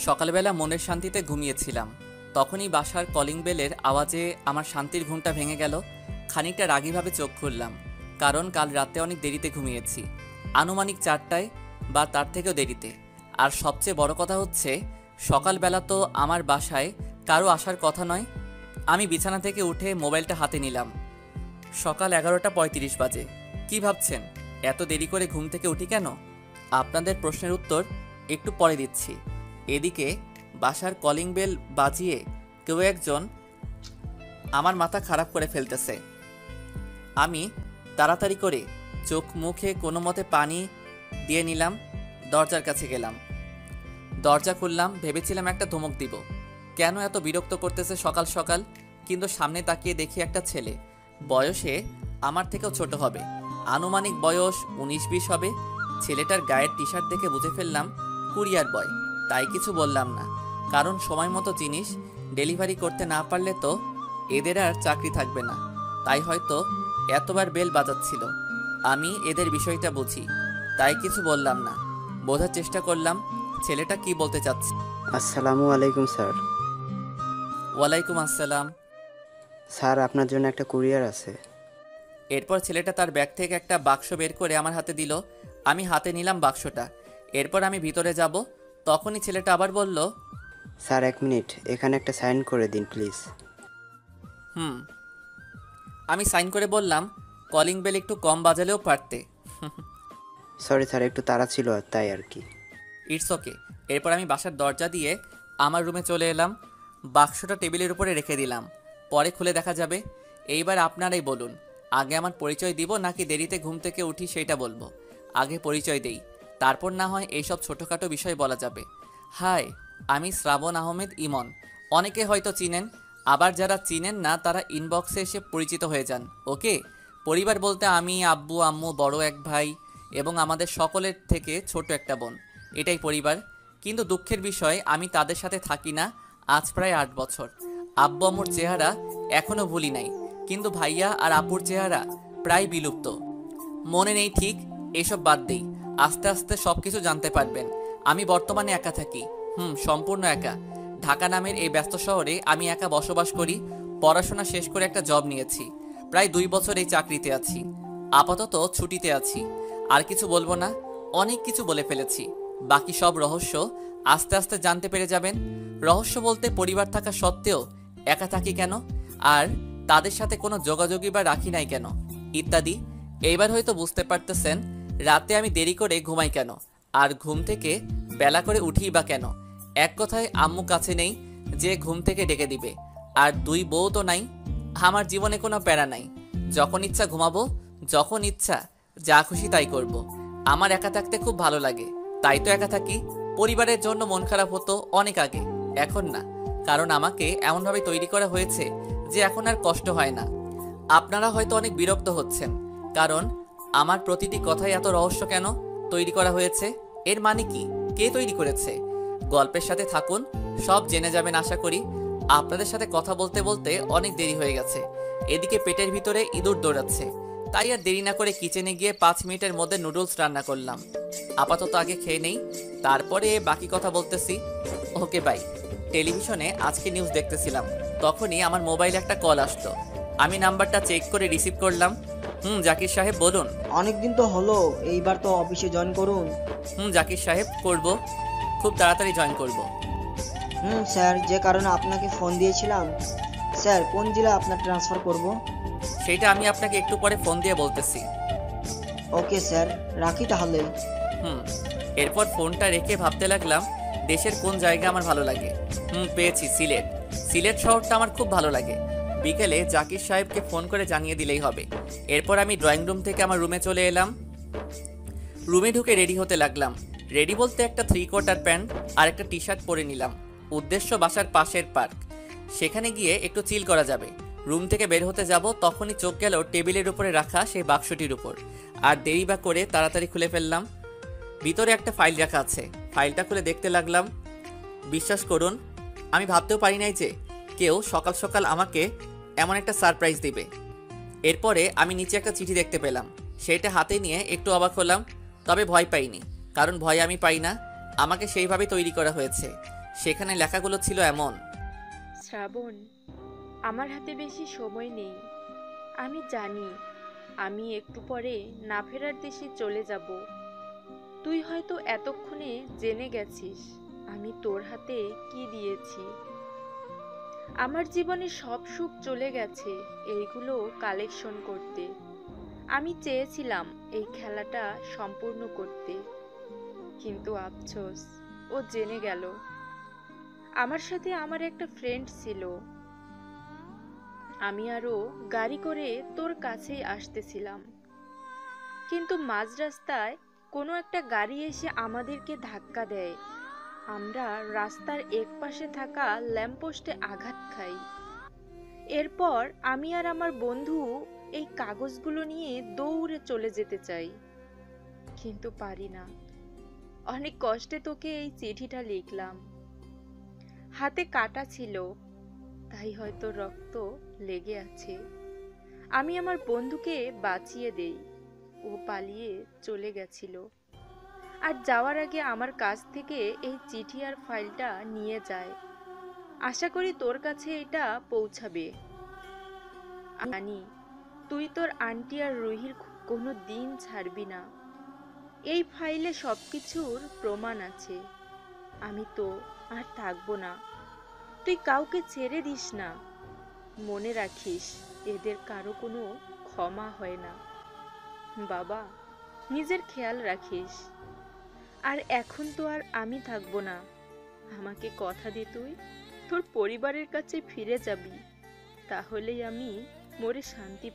সকালবেলা মনের শান্তিতে ঘুমিয়েছিলাম, তখনই বাসার কলিং বেলের আওয়াজে আমার শান্তির ঘুমটা ভেঙে গেল। খানিকটা রাগীভাবে চোখ খুললাম, কারণ কাল রাতে অনেক দেরিতে ঘুমিয়েছি, আনুমানিক 4টায় বা তার থেকেও দেরিতে। আর সবচেয়ে বড় কথা হচ্ছে, সকালবেলা তো আমার বাসায় কারো আসার কথা নয়। আমি বিছানা থেকে উঠে মোবাইলটা হাতে নিলাম। সকাল 11টা 35 বাজে। কি ভাবছেন এত দেরি করে ঘুম থেকে উঠি কেন? আপনাদের প্রশ্নের উত্তর একটু পরে দিচ্ছি। এদিকে বাসার কলিং বেল বাজিয়ে কেউ একজন আমার মাথা খারাপ করে ফেলতেছে। আমি তাড়াতাড়ি করে চোখ মুখে কোনো মতে পানি দিয়ে নিলাম, দরজার কাছে গেলাম, দরজা খুললাম। ভেবেছিলাম একটা ধমক দিব, কেন এত বিরক্ত করতেছে সকাল সকাল। কিন্তু সামনে তাকিয়ে দেখি একটা ছেলে, বয়সে আমার থেকেও ছোট হবে, আনুমানিক বয়স 19-20 হবে। ছেলেটার গায়ের টি শার্ট দেখে বুঝে ফেললাম কুরিয়ার বয়। তাই কিছু বললাম না, কারণ সময় মতো জিনিস ডেলিভারি করতে না পারলে তো এদের আর চাকরি থাকবে না। তাই হয়তো এতবার বেল বাজাচ্ছিল। আমি এদের বিষয়টা বুঝি, তাই কিছু বললাম না, বোঝার চেষ্টা করলাম ছেলেটা কি বলতে চাচ্ছে। আসসালামু আলাইকুম স্যার। ওয়ালাইকুম আসসালাম। স্যার, আপনার জন্য একটা কুরিয়ার আছে। এরপর ছেলেটা তার ব্যাগ থেকে একটা বাক্স বের করে আমার হাতে দিল। আমি হাতে নিলাম বাক্সটা। এরপর আমি ভিতরে যাব, তখনই ছেলেটা আবার বলল, স্যার 1 মিনিট, এখানে একটা সাইন করে দিন প্লিজ। হুম। আমি সাইন করে বললাম, কলিং বেল একটু কম বাজালেও পারতে। সরি স্যার, একটু তাড়া ছিল তাই আর কি। It's okay. এরপর আমি বাসার দরজা দিয়ে আমার রুমে চলে এলাম, বাক্সটা টেবিলের উপরে রেখে দিলাম, পরে খুলে দেখা যাবে। এইবার আপনারাই বলুন, আগে আমার পরিচয় দিব নাকি দেরিতে ঘুম থেকে উঠি সেটা বলবো? আগে পরিচয় দেই, তারপর না হয় এইসব ছোটোখাটো বিষয় বলা যাবে। হাই, আমি শ্রাবণ আহমেদ ইমন। অনেকে হয়তো চিনেন, আবার যারা চিনেন না তারা ইনবক্সে এসে পরিচিত হয়ে যান। ওকে। পরিবার বলতে আমি, আব্বু আম্মু, বড় এক ভাই এবং আমাদের সকলের থেকে ছোট একটা বোন, এটাই পরিবার। কিন্তু দুঃখের বিষয়, আমি তাদের সাথে থাকি না আজ প্রায় 8 বছর। আব্বু আম্মুর চেহারা এখনও ভুলি নাই, কিন্তু ভাইয়া আর আপুর চেহারা প্রায় বিলুপ্ত। মনে নেই ঠিক, এসব বাদ দেই, আস্তে আস্তে সব কিছু জানতে পারবেন। আমি বর্তমানে একা থাকি, সম্পূর্ণ একা। ঢাকা নামের এই ব্যস্ত শহরে আমি একা বসবাস করি। পড়াশোনা শেষ করে একটা জব নিয়েছি, প্রায় 2 বছর এই চাকরিতে আছি। আপাতত ছুটিতে আছি। আর কিছু বলবো না, অনেক কিছু বলে ফেলেছি। বাকি সব রহস্য আস্তে আস্তে জানতে পেরে যাবেন। রহস্য বলতে পরিবার থাকা সত্ত্বেও একা থাকি কেন, আর তাদের সাথে কোনো যোগাযোগই বা রাখি নাই কেন, ইত্যাদি। এইবার হয়তো বুঝতে পারতেছেন রাতে আমি দেরি করে ঘুমাই কেন, আর ঘুম থেকে বেলা করে উঠি বা কেন। এক কথায় আম্মু কাছে নেই যে ঘুম থেকে ডেকে দিবে, আর 2 বউ তো নাই। আমার জীবনে কোনো প্যারা নাই, যখন ইচ্ছা ঘুমাবো, যখন ইচ্ছা যা খুশি তাই করব। আমার একা থাকতে খুব ভালো লাগে, তাই তো একা থাকি। পরিবারের জন্য মন খারাপ হতো অনেক আগে, এখন না, কারণ আমাকে এমনভাবে তৈরি করা হয়েছে যে এখন আর কষ্ট হয় না। আপনারা হয়তো অনেক বিরক্ত হচ্ছেন, কারণ আমার প্রতিটি কথায় এত রহস্য কেন তৈরি করা হয়েছে, এর মানে কি, কে তৈরি করেছে? গল্পের সাথে থাকুন, সব জেনে যাবেন আশা করি। আপনাদের সাথে কথা বলতে বলতে অনেক দেরি হয়ে গেছে। এদিকে পেটের ভিতরে ইঁদুর দৌড়াচ্ছে, তাই আর দেরি না করে কিচেনে গিয়ে 5 মিনিটের মধ্যে নুডলস রান্না করলাম। আপাতত আগে খেয়ে নেই, তারপরে বাকি কথা বলতেছি। Okay bye. টেলিভিশনে আজকে নিউজ দেখতেছিলাম, তখনই আমার মোবাইলে একটা কল আসলো। আমি নাম্বারটা চেক করে রিসিভ করলাম। জাকির সাহেব বলুন। অনেকদিন তো হলো, এইবার তো অফিসে জয়েন করুন। জাকির সাহেব, করব, খুব তাড়াতাড়ি জয়েন করব। স্যার, যে কারণে আপনাকে ফোন দিয়েছিলাম, স্যার কোন জেলা আপনার ট্রান্সফার করব? সেটা আমি আপনাকে একটু পরে ফোন দিয়ে বলতেছি। ওকে স্যার, রাখি তাহলে। এরপর ফোনটা রেখে ভাবতে লাগলাম দেশের কোন জায়গা আমার ভালো লাগে। পেয়েছি, সিলেট। সিলেট শহরটা আমার খুব ভালো লাগে। বিকেলে জাকির সাহেবকে ফোন করে জানিয়ে দিলেই হবে। এরপর আমি ড্রয়িং রুম থেকে আমার রুমে চলে এলাম। রুমে ঢুকে রেডি হতে লাগলাম। রেডি বলতে একটা 3/4 প্যান্ট আর একটা টি শার্ট পরে নিলাম। উদ্দেশ্য বাসার পাশের পার্ক, সেখানে গিয়ে একটু চিল করা যাবে। রুম থেকে বের হতে যাব, তখনই চোখ গেল টেবিলের উপরে রাখা সেই বাক্সটির উপর। আর দেরি বা করে তাড়াতাড়ি খুলে ফেললাম। ভিতরে একটা ফাইল রাখা আছে। ফাইলটা খুলে দেখতে লাগলাম। বিশ্বাস করুন, আমি ভাবতেও পারি নাই যে কেউ সকাল সকাল আমাকে এমন একটা সারপ্রাইজ দিবে। এরপরে আমি নিচে একটা চিঠি দেখতে পেলাম, সেটা হাতে নিয়ে একটু অবাক হলাম, তবে ভয় পাইনি, কারণ ভয় আমি পাই না, আমাকে সেইভাবে তৈরি করা হয়েছে। সেখানে লেখাগুলো ছিল এমন। শ্রাবণ, আমার হাতে বেশি সময় নেই। আমি জানি আমি একটু পরে না ফেরার দেশে চলে যাব। তুই হয়তো এতক্ষণে জেনে গেছিস আমি তোর হাতে কি দিয়েছি। আমার জীবনে সব সুখ চলে গেছে এইগুলো কালেকশন করতে। আমি চেয়েছিলাম এই খেলাটা সম্পূর্ণ করতে, কিন্তু আফসোস, ও জেনে গেল। আমার সাথে আমার একটা ফ্রেন্ড ছিল। আমি আরো গাড়ি করে তোর কাছেই আসতেছিলাম, কিন্তু মাঝ রাস্তায় কোনো একটা গাড়ি এসে আমাদেরকে ধাক্কা দেয়। আমরা রাস্তার একপাশে থাকা ল্যাম্পপোস্টে আঘাত খাই। এরপর আমি আর আমার বন্ধু এই কাগজগুলো নিয়ে দৌড়ে চলে যেতে চাই, কিন্তু পারি না। অনেক কষ্টে তোকে এই চিঠিটা লিখলাম। হাতে কাটা ছিল, তাই হয়তো রক্ত লেগে আছে। আমি আমার বন্ধুকে বাঁচিয়ে দেই, ও পালিয়ে চলে গেছিল। আর যাওয়ার আগে আমার কাছ থেকে এই চিঠি আর ফাইলটা নিয়ে যায়। আশা করি তোর কাছে এটা পৌঁছাবে। আমি জানি তুই তোর আন্টি আর রুহির কোনো দিন ছাড়বি না। এই ফাইলে সবকিছুর প্রমাণ আছে। আমি তো আর থাকবো না। তুই কাউকে ছেড়ে দিস না। মনে রাখিস, এদের কারো কোনো ক্ষমা হয় না। বাবা, নিজের খেয়াল রাখিস। আর এখন তো আর আমি থাকবো না। আমাকে কথা দে তুই তোর পরিবারের কাছে ফিরে যাবি, তাহলেই আমি মরে শান্তি।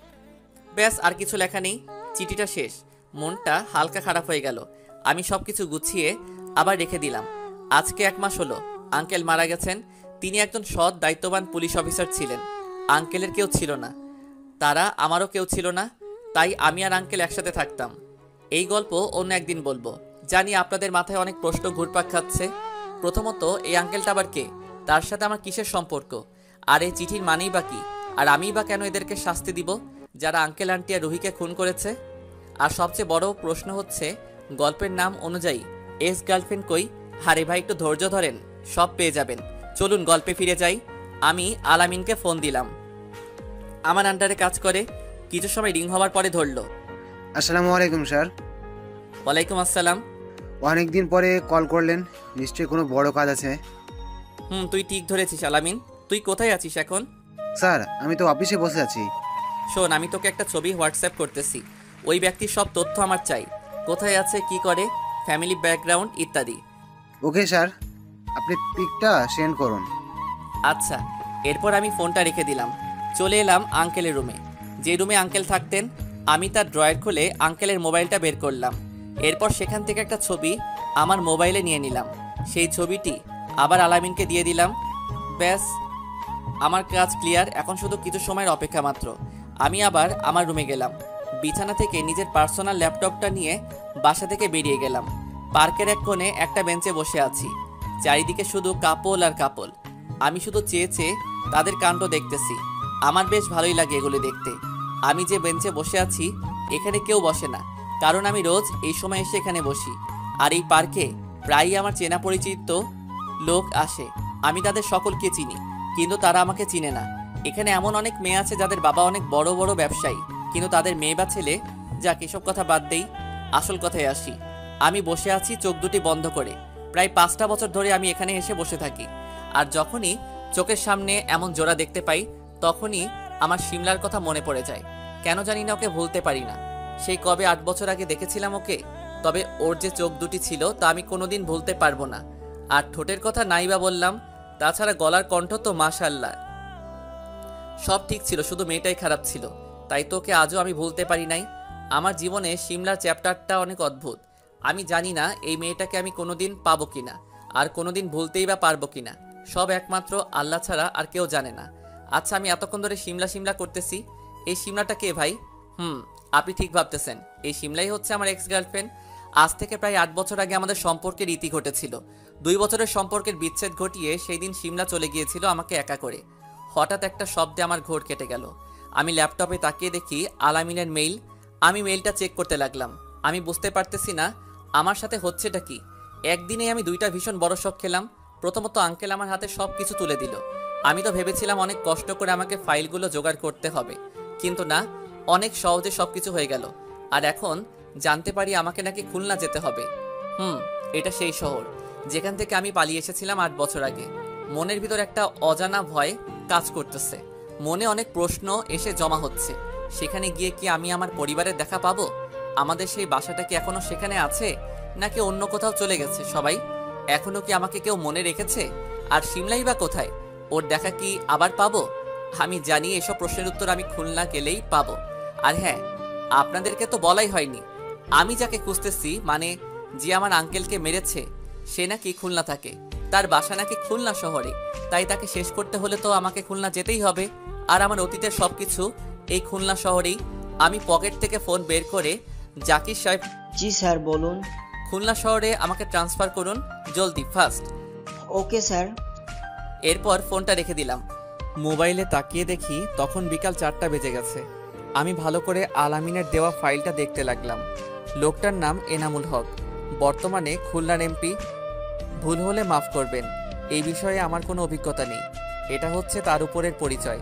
ব্যাস, আর কিছু লেখা নেই। চিঠিটা শেষ। মনটা হালকা খারাপ হয়ে গেল। আমি সব কিছু গুছিয়ে আবার রেখে দিলাম। আজকে 1 মাস হলো আঙ্কেল মারা গেছেন। তিনি একজন সৎ দায়িত্ববান পুলিশ অফিসার ছিলেন। আঙ্কেলের কেউ ছিল না, তারা আমারও কেউ ছিল না। তাই আমি আর আঙ্কেল একসাথে থাকতাম। এই গল্প অন্য একদিন বলবো। জানি আপনাদের মাথায় অনেক প্রশ্ন ঘুরপাক খাচ্ছে। প্রথমত, এই আঙ্কেলটা আবার কে? তার সাথে আমার কিসের সম্পর্ক? আর এই চিঠির মানেই বা কি? আর আমিই বা কেন এদেরকে শাস্তি দিব যারা আঙ্কেল আন্টি আর রুহিকে খুন করেছে? আর সবচেয়ে বড় প্রশ্ন হচ্ছে, গল্পের নাম অনুযায়ী এক্স গার্লফ্রেন্ড কই? আরে ভাই, একটু ধৈর্য ধরেন, সব পেয়ে যাবেন। চলুন গল্পে ফিরে যাই। আমি আলামিনকে ফোন দিলাম। আমার আন্ডারে কাজ করে। কিছু সময় রিং হওয়ার পরে ধরলো। আসসালামু আলাইকুম স্যার। ওয়ালাইকুম আসসালাম। অনেকদিন পরে কল করলেন, নিশ্চয়ই কোনো বড় কাজ আছে। তুই ঠিক ধরেছিস আলামিন। তুই কোথায় আছিস এখন? স্যার, আমি তো অফিসে বসে আছি। শোন, আমি তোকে একটা ছবি হোয়াটসঅ্যাপ করতেছি। ওই ব্যক্তির সব তথ্য আমার চাই, কোথায় আছে, কি করে, ফ্যামিলি ব্যাকগ্রাউন্ড ইত্যাদি। ওকে স্যার, আপনি পিকটা সেন্ড করুন। আচ্ছা। এরপর আমি ফোনটা রেখে দিলাম। চলে এলাম আঙ্কেলের রুমে। যে রুমে আঙ্কেল থাকতেন, আমি তার ড্রয়ার খুলে আঙ্কেলের মোবাইলটা বের করলাম। এরপর সেখান থেকে একটা ছবি আমার মোবাইলে নিয়ে নিলাম। সেই ছবিটি আবার আলামিনকে দিয়ে দিলাম। ব্যাস, আমার কাজ ক্লিয়ার। এখন শুধু কিছু সময়ের অপেক্ষা মাত্র। আমি আবার আমার রুমে গেলাম। বিছানা থেকে নিজের পার্সোনাল ল্যাপটপটা নিয়ে বাসা থেকে বেরিয়ে গেলাম। পার্কের এক কোণে একটা বেঞ্চে বসে আছি। চারিদিকে শুধু কাপল আর কাপল। আমি শুধু চেয়ে চেয়ে তাদের কাণ্ড দেখতেছি। আমার বেশ ভালোই লাগে এগুলো দেখতে। আমি যে বেঞ্চে বসে আছি, এখানে কেউ বসে না, কারণ আমি রোজ এই সময় এসে এখানে বসি। আর এই পার্কে প্রায়ই আমার চেনা পরিচিত লোক আসে। আমি তাদের সকলকে চিনি, কিন্তু তারা আমাকে চিনে না। এখানে এমন অনেক মেয়ে আছে যাদের বাবা অনেক বড় বড় ব্যবসায়ী, কিন্তু তাদের মেয়ে বা ছেলে, যাক এসব কথা বাদ দেই, আসল কথায় আসি। আমি বসে আছি চোখ দুটি বন্ধ করে। প্রায় 5টা বছর ধরে আমি এখানে এসে বসে থাকি। আর যখনই চোখের সামনে এমন জোড়া দেখতে পাই, তখনই আমার সিমলার কথা মনে পড়ে যায়। কেন জানি না, ওকে ভুলতে পারি না। সেই কবে 8 বছর আগে দেখেছিলাম ওকে, তবে ওর যে চোখ দুটি ছিল তা আমি কোনোদিন ভুলতে পারবো না। আর ঠোঁটের কথা নাই বা বললাম, তাছাড়া গলার কণ্ঠ তো মাশাআল্লাহ, সব ঠিক ছিল, শুধু মেয়েটাই খারাপ ছিল। তাই তো ওকে আজও আমি ভুলতে পারি নাই। আমার জীবনে সিমলার চ্যাপ্টারটা অনেক অদ্ভুত। আমি জানি না এই মেয়েটাকে আমি কোনোদিন পাবো কিনা, আর কোনোদিন ভুলতেই বা পারবো কিনা। সব একমাত্র আল্লাহ ছাড়া আর কেউ জানে না। আচ্ছা, আমি এতক্ষণ ধরে সিমলা সিমলা করতেছি, এই সিমলাটা কে ভাই? আপনি ঠিক ভাবতেছেন, এই সিমলাই হচ্ছে আমার এক্স গার্লফ্রেন্ড। আজ থেকে প্রায় 8 বছর আগে আমাদের সম্পর্কের ইতি ঘটেছিল। 2 বছরের সম্পর্কের বিচ্ছেদ ঘটিয়ে সেই দিন সিমলা চলে গিয়েছিল আমাকে একা করে। হঠাৎ একটা শব্দে আমার ঘোর কেটে গেল। আমি ল্যাপটপে তাকিয়ে দেখি আলামিনের মেইল। আমি মেইলটা চেক করতে লাগলাম। আমি বুঝতে পারতেছি না আমার সাথে হচ্ছেটা কি। একদিনেই আমি 2টা ভীষণ বড় শক খেলাম। প্রথমত আঙ্কেল আমার হাতে সব কিছু তুলে দিল। আমি তো ভেবেছিলাম অনেক কষ্ট করে আমাকে ফাইলগুলো জোগাড় করতে হবে, কিন্তু না, অনেক সহজে সব কিছু হয়ে গেল। আর এখন জানতে পারি আমাকে নাকি খুলনা যেতে হবে। এটা সেই শহর যেখান থেকে আমি পালিয়ে এসেছিলাম 8 বছর আগে। মনের ভিতর একটা অজানা ভয় কাজ করতেছে, মনে অনেক প্রশ্ন এসে জমা হচ্ছে। সেখানে গিয়ে কি আমি আমার পরিবারের দেখা পাবো? আমাদের সেই বাসাটা কি এখনো সেখানে আছে, নাকি অন্য কোথাও চলে গেছে সবাই? এখনো কি আমাকে কেউ মনে রেখেছে? আর সিমলাই বা কোথায়? ওর দেখা কি আবার পাবো? আমি জানি এসব প্রশ্নের উত্তর আমি খুলনা গেলেই পাবো। আর হ্যাঁ, আপনাদেরকে তো বলাই হয়নি, আমি যাকে খুঁজতেছি, মানে যে আমার আঙ্কেলকে মেরেছে, সে নাকি খুলনা থাকে। তার বাসা নাকি খুলনা শহরে। তাই তাকে শেষ করতে হলে তো আমাকে খুলনা যেতেই হবে। আর আমার অতীতের সবকিছু এই খুলনা শহরেই। আমি পকেট থেকে ফোন বের করে, জাকির সাহেব, জি স্যার বলুন। খুলনা শহরে আমাকে ট্রান্সফার করুন জলদি, ফাস্ট। Okay sir. এরপর ফোনটা রেখে দিলাম। মোবাইলে তাকিয়ে দেখি তখন বিকাল 4টা বেজে গেছে। আমি ভালো করে আলামিনের দেওয়া ফাইলটা দেখতে লাগলাম। লোকটার নাম এনামুল হক, বর্তমানে খুলনার এমপি। ভুল হলে মাফ করবেন, এই বিষয়ে আমার কোনো অভিজ্ঞতা নেই। এটা হচ্ছে তার উপরের পরিচয়।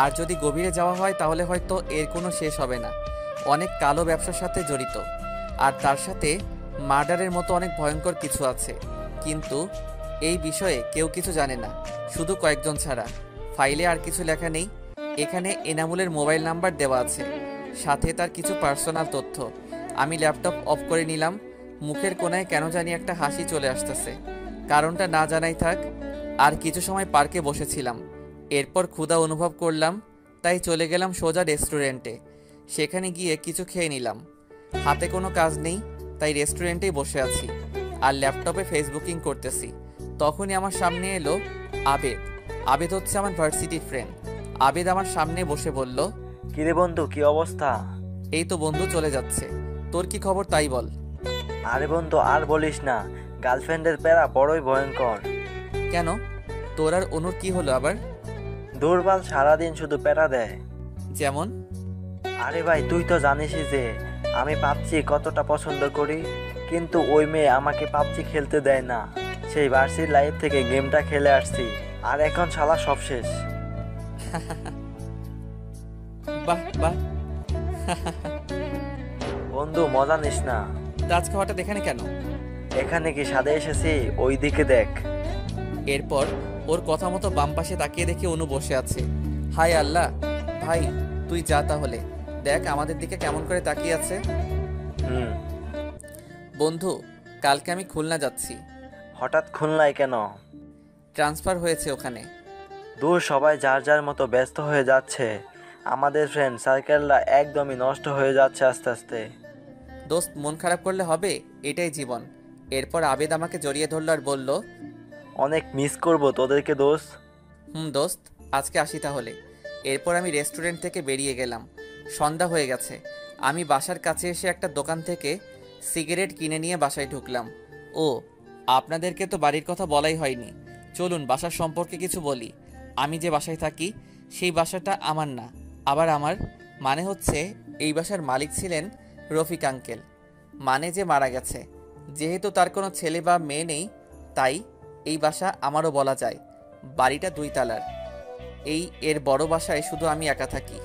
আর যদি গভীরে যাওয়া হয় তাহলে হয়তো এর কোনো শেষ হবে না। অনেক কালো ব্যবসার সাথে জড়িত, আর তার সাথে মার্ডারের মতো অনেক ভয়ঙ্কর কিছু আছে। কিন্তু এই বিষয়ে কেউ কিছু জানে না, শুধু কয়েকজন ছাড়া। ফাইলে আর কিছু লেখা নেই। এখানে এনামুলের মোবাইল নাম্বার দেওয়া আছে, সাথে তার কিছু পার্সোনাল তথ্য। আমি ল্যাপটপ অফ করে নিলাম। মুখের কোণায় কেন জানি একটা হাসি চলে আসতেছে, কারণটা না জানাই থাক। আর কিছু সময় পার্কে বসেছিলাম। এরপর ক্ষুধা অনুভব করলাম, তাই চলে গেলাম সোজা রেস্টুরেন্টে। সেখানে গিয়ে কিছু খেয়ে নিলাম। হাতে কোনো কাজ নেই, তাই রেস্টুরেন্টেই বসে আছি আর ল্যাপটপে ফেসবুকিং করতেছি। তখনই আমার সামনে এলো আবেদ। আবেদ হচ্ছে আমার ভার্সিটির ফ্রেন্ড। আবেদ আমার সামনে বসে বলল, কিরে বন্ধু, কি অবস্থা? এই তো বন্ধু, চলে যাচ্ছে। তোর কি খবর তাই বল। আরে বন্ধু, আর বলিস না, গার্লফ্রেন্ডের প্যারা বড়ই ভয়ঙ্কর। কেন, তোর আর অনুর কি হলো আবার? দুর্বল, সারাদিন শুধু প্যারা দেয়। যেমন? আরে ভাই, তুই তো জানিসই যে আমি পাবজি কতটা পছন্দ করি, কিন্তু ওই মেয়ে আমাকে পাবজি খেলতে দেয় না। সেই ভার্সিটি লাইফ থেকে গেমটা খেলে আসছি, আর এখন শালা সব শেষ। বাহ বাহ। বন্ধু, মজা নিস না। তা আজকে হঠাৎ এখানে কেন? এখানে কি সাদে এসেছি? ওই দিকে দেখ। এরপর ওর কথা মতো বাম পাশে তাকিয়ে দেখি অনু বসে আছে। হায় আল্লাহ, ভাই তুই যা তাহলে, দেখ আমাদের দিকে কেমন করে তাকিয়ে আছে। হুম। বন্ধু, কালকে আমি খুলনা যাচ্ছি। হঠাৎ খুলনায় কেন? ট্রান্সফার হয়েছে ওখানে। দূর, সবাই যার যার মতো ব্যস্ত হয়ে যাচ্ছে। আমাদের ফ্রেন্ড সার্কেলটা একদমই নষ্ট হয়ে যাচ্ছে আস্তে আস্তে। দোস্ত, মন খারাপ করলে হবে, এটাই জীবন। এরপর আবেদ আমাকে জড়িয়ে ধরল আর বলল, অনেক মিস করব তোদেরকে দোস্ত। দোস্ত, আজকে আসি তাহলে। এরপর আমি রেস্টুরেন্ট থেকে বেরিয়ে গেলাম। সন্ধ্যা হয়ে গেছে। আমি বাসার কাছে এসে একটা দোকান থেকে সিগারেট কিনে নিয়ে বাসায় ঢুকলাম। ও, আপনাদেরকে তো বাড়ির কথা বলাই হয়নি। চলুন বাসার সম্পর্কে কিছু বলি। আমি যে বাসায় থাকি সেই বাসাটা আমার না, আবার আমার, মানে হচ্ছে এই বাসার মালিক ছিলেন রফিক আঙ্কেল, মানে যে মারা গেছে। যেহেতু তার কোনো ছেলে বা মেয়ে নেই, তাই এই বাসা আমারও বলা যায়। বাড়িটা 2 তলার। এর বড় বাসায় শুধু আমি একা থাকি।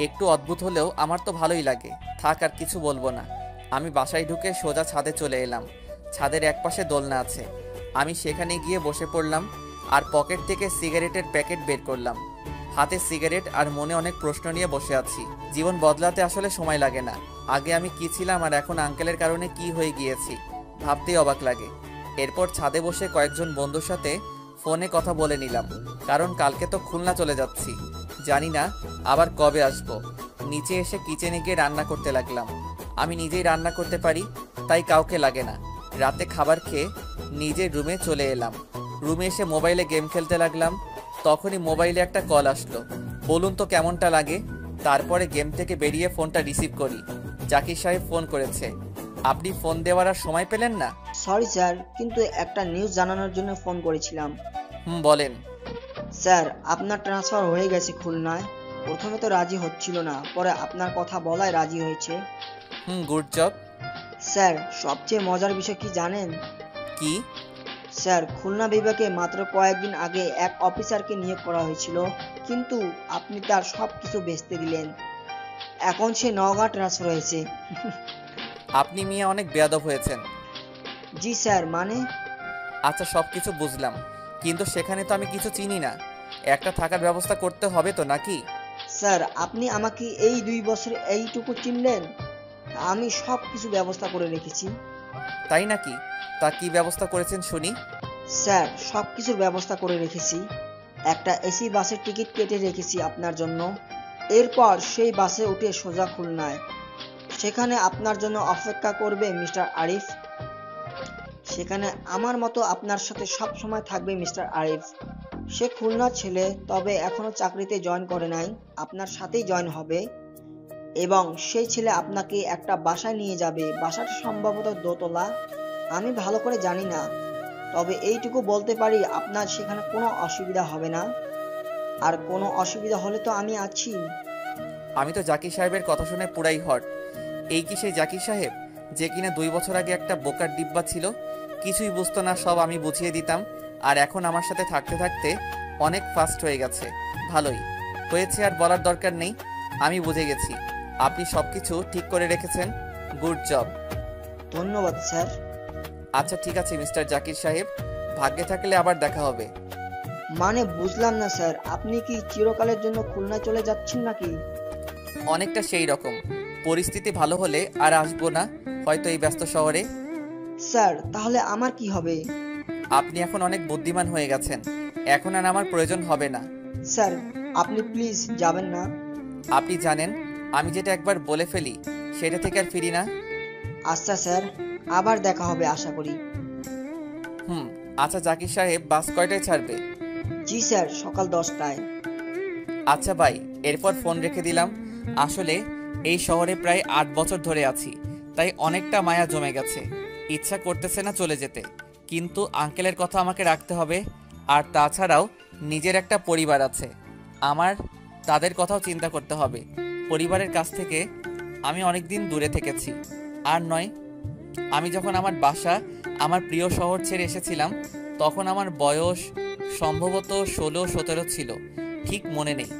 একটু অদ্ভুত হলেও আমার তো ভালোই লাগে। থাক, আর কিছু বলবো না। আমি বাসায় ঢুকে সোজা ছাদে চলে এলাম। ছাদের একপাশে দোলনা আছে। আমি সেখানে গিয়ে বসে পড়লাম আর পকেট থেকে সিগারেটের প্যাকেট বের করলাম। হাতে সিগারেট আর মনে অনেক প্রশ্ন নিয়ে বসে আছি। জীবন বদলাতে আসলে সময় লাগে না। আগে আমি কি ছিলাম আর এখন আঙ্কেলের কারণে কি হয়ে গিয়েছি, ভাবতেই অবাক লাগে। এরপর ছাদে বসে কয়েকজন বন্ধুর সাথে ফোনে কথা বলে নিলাম, কারণ কালকে তো খুলনা চলে যাচ্ছি। জানি না আবার কবে আসব। নিচে এসে কিচেনে গিয়ে রান্না করতে লাগলাম। আমি নিজেই রান্না করতে পারি, তাই কাউকে লাগে না। রাতে খাবার খেয়ে নিজের রুমে চলে এলাম। রুমে এসে মোবাইলে গেম খেলতে লাগলাম। তখনই মোবাইলে একটা কল আসলো। বলুন তো কেমনটা লাগে। তারপরে গেম থেকে বেরিয়ে ফোনটা রিসিভ করি। জাকির সাহেব ফোন করেছে। আপনি ফোন দেওয়ার আর সময় পেলেন না? সরি স্যার, কিন্তু একটা নিউজ জানানোর জন্য ফোন করেছিলাম। বলেন। স্যার, আপনার ট্রান্সফার হয়ে গেছে খুলনায়। প্রথমে তো রাজি হচ্ছিল না, পরে আপনার কথা বলায় রাজি হয়েছে। Good job. স্যার, সবচেয়ে মজার বিষয় কি জানেন? কি? স্যার, খুলনা বিভাগে মাত্র কয়েকদিন আগে এক অফিসারকে নিয়োগ করা হয়েছিল, কিন্তু আপনি তার সব কিছু বেচতে দিলেন। এখন সে নওগাঁ ট্রান্সফার হয়েছে। আপনি মিয়া অনেক বেয়াদব হয়েছেন। জি স্যার, মানে? আচ্ছা সব কিছু বুঝলাম, কিন্তু সেখানে তো আমি কিছু চিনি না। একটা থাকার ব্যবস্থা করতে হবে তো নাকি? স্যার, আপনি আমাকে এই 2 বছর এইটুকু চিনলেন? আমি সব কিছু ব্যবস্থা করে রেখেছি। তাই নাকি? তা কি ব্যবস্থা করেছেন শুনি। স্যার, সব কিছুর ব্যবস্থা করে রেখেছি। একটা এসি বাসের টিকিট কেটে রেখেছি আপনার জন্য। এরপর সেই বাসে উঠে সোজা খুলনায়। সেখানে আপনার জন্য অপেক্ষা করবে মিস্টার আরিফ। সেখানে আমার মতো আপনার সাথে সব সময় থাকবে মিস্টার আরিফ। সে খুলনার ছেলে, তবে এখনো চাকরিতে জয়েন করে নাই। আপনার সাথেই জয়েন হবে এবং সেই ছেলে আপনাকে একটা বাসায় নিয়ে যাবে। বাসাটা সম্ভবত দোতলা, আমি ভালো করে জানি না, তবে এইটুকু বলতে পারি আপনার সেখানে কোনো অসুবিধা হবে না। আর কোনো অসুবিধা হলে তো আমি আছি। আমি তো জাকির সাহেবের কথা শুনে পুরাই হট। এই কি সেই জাকির সাহেব যে কিনা 2 বছর আগে একটা বোকার ডিব্বা ছিল, কিছুই বুঝতো না, সব আমি বুঝিয়ে দিতাম, আর এখন আমার সাথে থাকতে থাকতে অনেক ফাস্ট হয়ে গেছে। ভালোই হয়েছে, আর বলার দরকার নেই, আমি বুঝে গেছি। আপনি সব কিছু ঠিক করে রেখেছেন, গুড জব। ধন্যবাদ স্যার। আচ্ছা ঠিক আছে মিস্টার জাকির সাহেব, ভাগ্যে থাকলে আবার দেখা হবে। মানে বুঝলাম না স্যার, আপনি কি চিরকালের জন্য খুলনায় চলে যাচ্ছেন নাকি? অনেকটা সেই রকম, পরিস্থিতি ভালো হলে আর আসবো না হয়তো এই ব্যস্ত শহরে। স্যার, তাহলে আমার কি হবে? আপনি এখন অনেক বুদ্ধিমান হয়ে গেছেন, এখন আর আমার প্রয়োজন হবে না। স্যার, আপনি প্লিজ যাবেন না। আপনি জানেন আমি যেটা একবার বলে ফেলি সেটা থেকে আর ফিরি না। আচ্ছা স্যার, আবার দেখা হবে আশা করি। আচ্ছা জাকির সাহেব, বাস কয়টায় ছাড়বে? জি স্যার, সকাল 10টায়। আচ্ছা ভাই, এরপর ফোন রেখে দিলাম। আসলে এই শহরে প্রায় 8 বছর ধরে আছি, তাই অনেকটা মায়া জমে গেছে। ইচ্ছা করতেছে না চলে যেতে, কিন্তু আঙ্কেলের কথা আমাকে রাখতে হবে। আর তাছাড়াও নিজের একটা পরিবার আছে আমার, তাদের কথাও চিন্তা করতে হবে। পরিবারের কাছ থেকে আমি অনেক দিন দূরে থেকেছি। আর নয়, আমি যখন আমার বাসা, আমার প্রিয় শহর ছেড়ে এসেছিলাম, তখন আমার বয়স সম্ভবত 16-17 ছিল, ঠিক মনে নেই।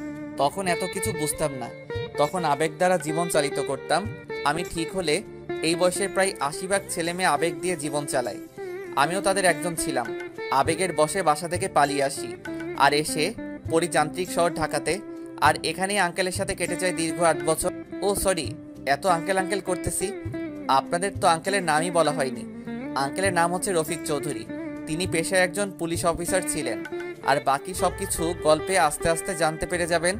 তখন এত কিছু বুঝতাম না, তখন আবেগ দ্বারা জীবন চালিত করতাম। আমি ঠিক হলে এই বয়সের প্রায় 80 ভাগ ছেলে মেয়ে আবেগ দিয়ে জীবন চালায়, আমিও তাদের একজন ছিলাম। আবেগের বশে বাসা থেকে পালিয়ে আসি আর এসে পড়ি যান্ত্রিক শহর ঢাকাতে। আর এখানেই আঙ্কেলের সাথে কেটে যায় দীর্ঘ 8 বছর। ও সরি, এত আঙ্কেল আঙ্কেল করতেছি, আপনাদের তো আঙ্কেলের নামই বলা হয়নি। আঙ্কেলের নাম হচ্ছে রফিক চৌধুরী। তিনি পেশায় একজন পুলিশ অফিসার ছিলেন। আর বাকি সব কিছু গল্পে আস্তে আস্তে জানতে পেরে যাবেন।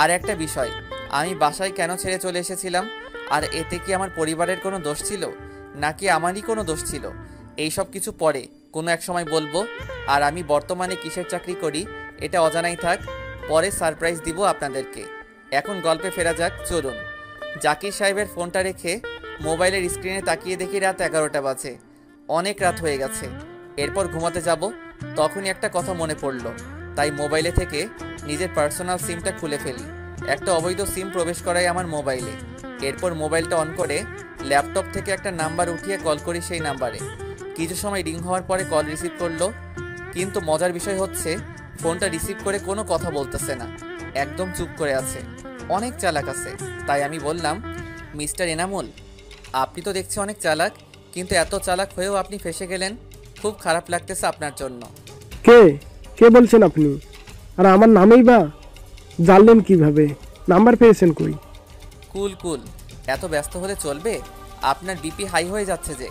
আর একটা বিষয়, আমি বাসায় কেন ছেড়ে চলে এসেছিলাম, আর এতে কি আমার পরিবারের কোনো দোষ ছিল নাকি আমারই কোনো দোষ ছিল, এই সব কিছু পরে কোনো এক সময় বলবো। আর আমি বর্তমানে কিসের চাকরি করি এটা অজানাই থাক, পরে সারপ্রাইজ দিব আপনাদেরকে। এখন গল্পে ফেরা যাক, চলুন। জাকির সাহেবের ফোনটা রেখে মোবাইলের স্ক্রিনে তাকিয়ে দেখি রাত 11টা বাজে। অনেক রাত হয়ে গেছে, এরপর ঘুমাতে যাব। তখনই একটা কথা মনে পড়লো, তাই মোবাইলে থেকে নিজের পার্সোনাল সিমটা খুলে ফেলি। একটা অবৈধ সিম প্রবেশ করাই আমার মোবাইলে। এরপর মোবাইলটা অন করে ল্যাপটপ থেকে একটা নাম্বার উঠিয়ে কল করি সেই নাম্বারে। কিছু সময় রিং হওয়ার পরে কল রিসিভ করলো, কিন্তু মজার বিষয় হচ্ছে ফোনটা রিসিভ করে কোনো কথা বলতেছে না, একদম চুপ করে আছে। অনেক চালাক আছে, তাই আমি বললাম, মিস্টার এনামুল, আপনি তো দেখছি অনেক চালাক, কিন্তু এত চালাক হয়েও আপনি ফেসে গেলেন। খুব খারাপ লাগতেছে আপনার জন্য। কে কে বলছেন আপনি? আর আমার নামেই বা জানলেন কিভাবে? নাম্বার পেয়েছেন কই? কুল কুল, এত ব্যস্ত হলে চলবে? আপনার বিপি হাই হয়ে যাচ্ছে যে।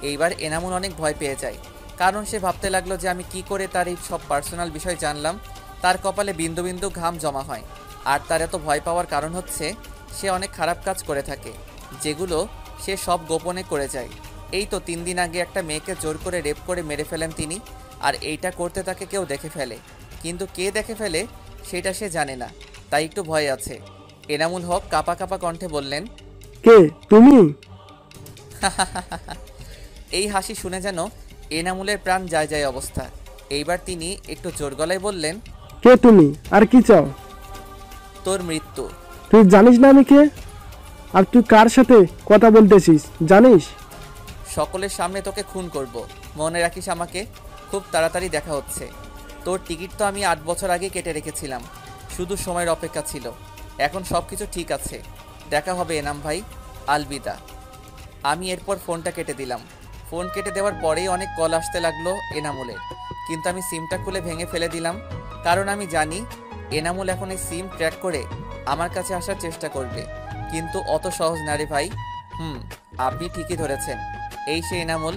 এইবার এনামুল অনেক ভয় পেয়ে যায়, কারণ সে ভাবতে লাগলো যে আমি কি করে তার এই সব পার্সোনাল বিষয় জানলাম। তার কপালে বিন্দু বিন্দু ঘাম জমা হয়। আর তার এত ভয় পাওয়ার কারণ হচ্ছে সে অনেক খারাপ কাজ করে থাকে, যেগুলো সে সব গোপনে করে যায়। এই তো 3 দিন আগে একটা মেয়েকে জোর করে রেপ করে মেরে ফেলেন তিনি। আর এইটা করতে তাকে কেউ দেখে ফেলে, কিন্তু কে দেখে ফেলে সেটা সে জানে না, তাই একটু ভয় আছে। এনামুল হক কাঁপা কাঁপা কণ্ঠে বললেন, কে তুমি? এই হাসি শুনে যেন এনামুলের প্রাণ যায় যায় অবস্থা। এইবার তিনি একটু জোর গলায় বললেন, কে তুমি আর কি চাও? তোর মৃত্যু। তুই জানিস না আমি কে? আর তুই কার সাথে কথা বলতেছিস জানিস? সকলের সামনে তোকে খুন করব, মনে রাখিস আমাকে। খুব তাড়াতাড়ি দেখা হচ্ছে। তোর টিকিট তো আমি 8 বছর আগে কেটে রেখেছিলাম, শুধু সময়ের অপেক্ষা ছিল। এখন সব কিছু ঠিক আছে, দেখা হবে এনাম ভাই, আলবিদা। আমি এরপর ফোনটা কেটে দিলাম। ফোন কেটে দেওয়ার পরেই অনেক কল আসতে লাগলো এনামুলের, কিন্তু আমি সিমটা খুলে ভেঙে ফেলে দিলাম, কারণ আমি জানি এনামুল এখন এই সিম ট্র্যাক করে আমার কাছে আসার চেষ্টা করবে, কিন্তু অত সহজ না রে ভাই। আপনি ঠিকই ধরেছেন, এই সে এনামুল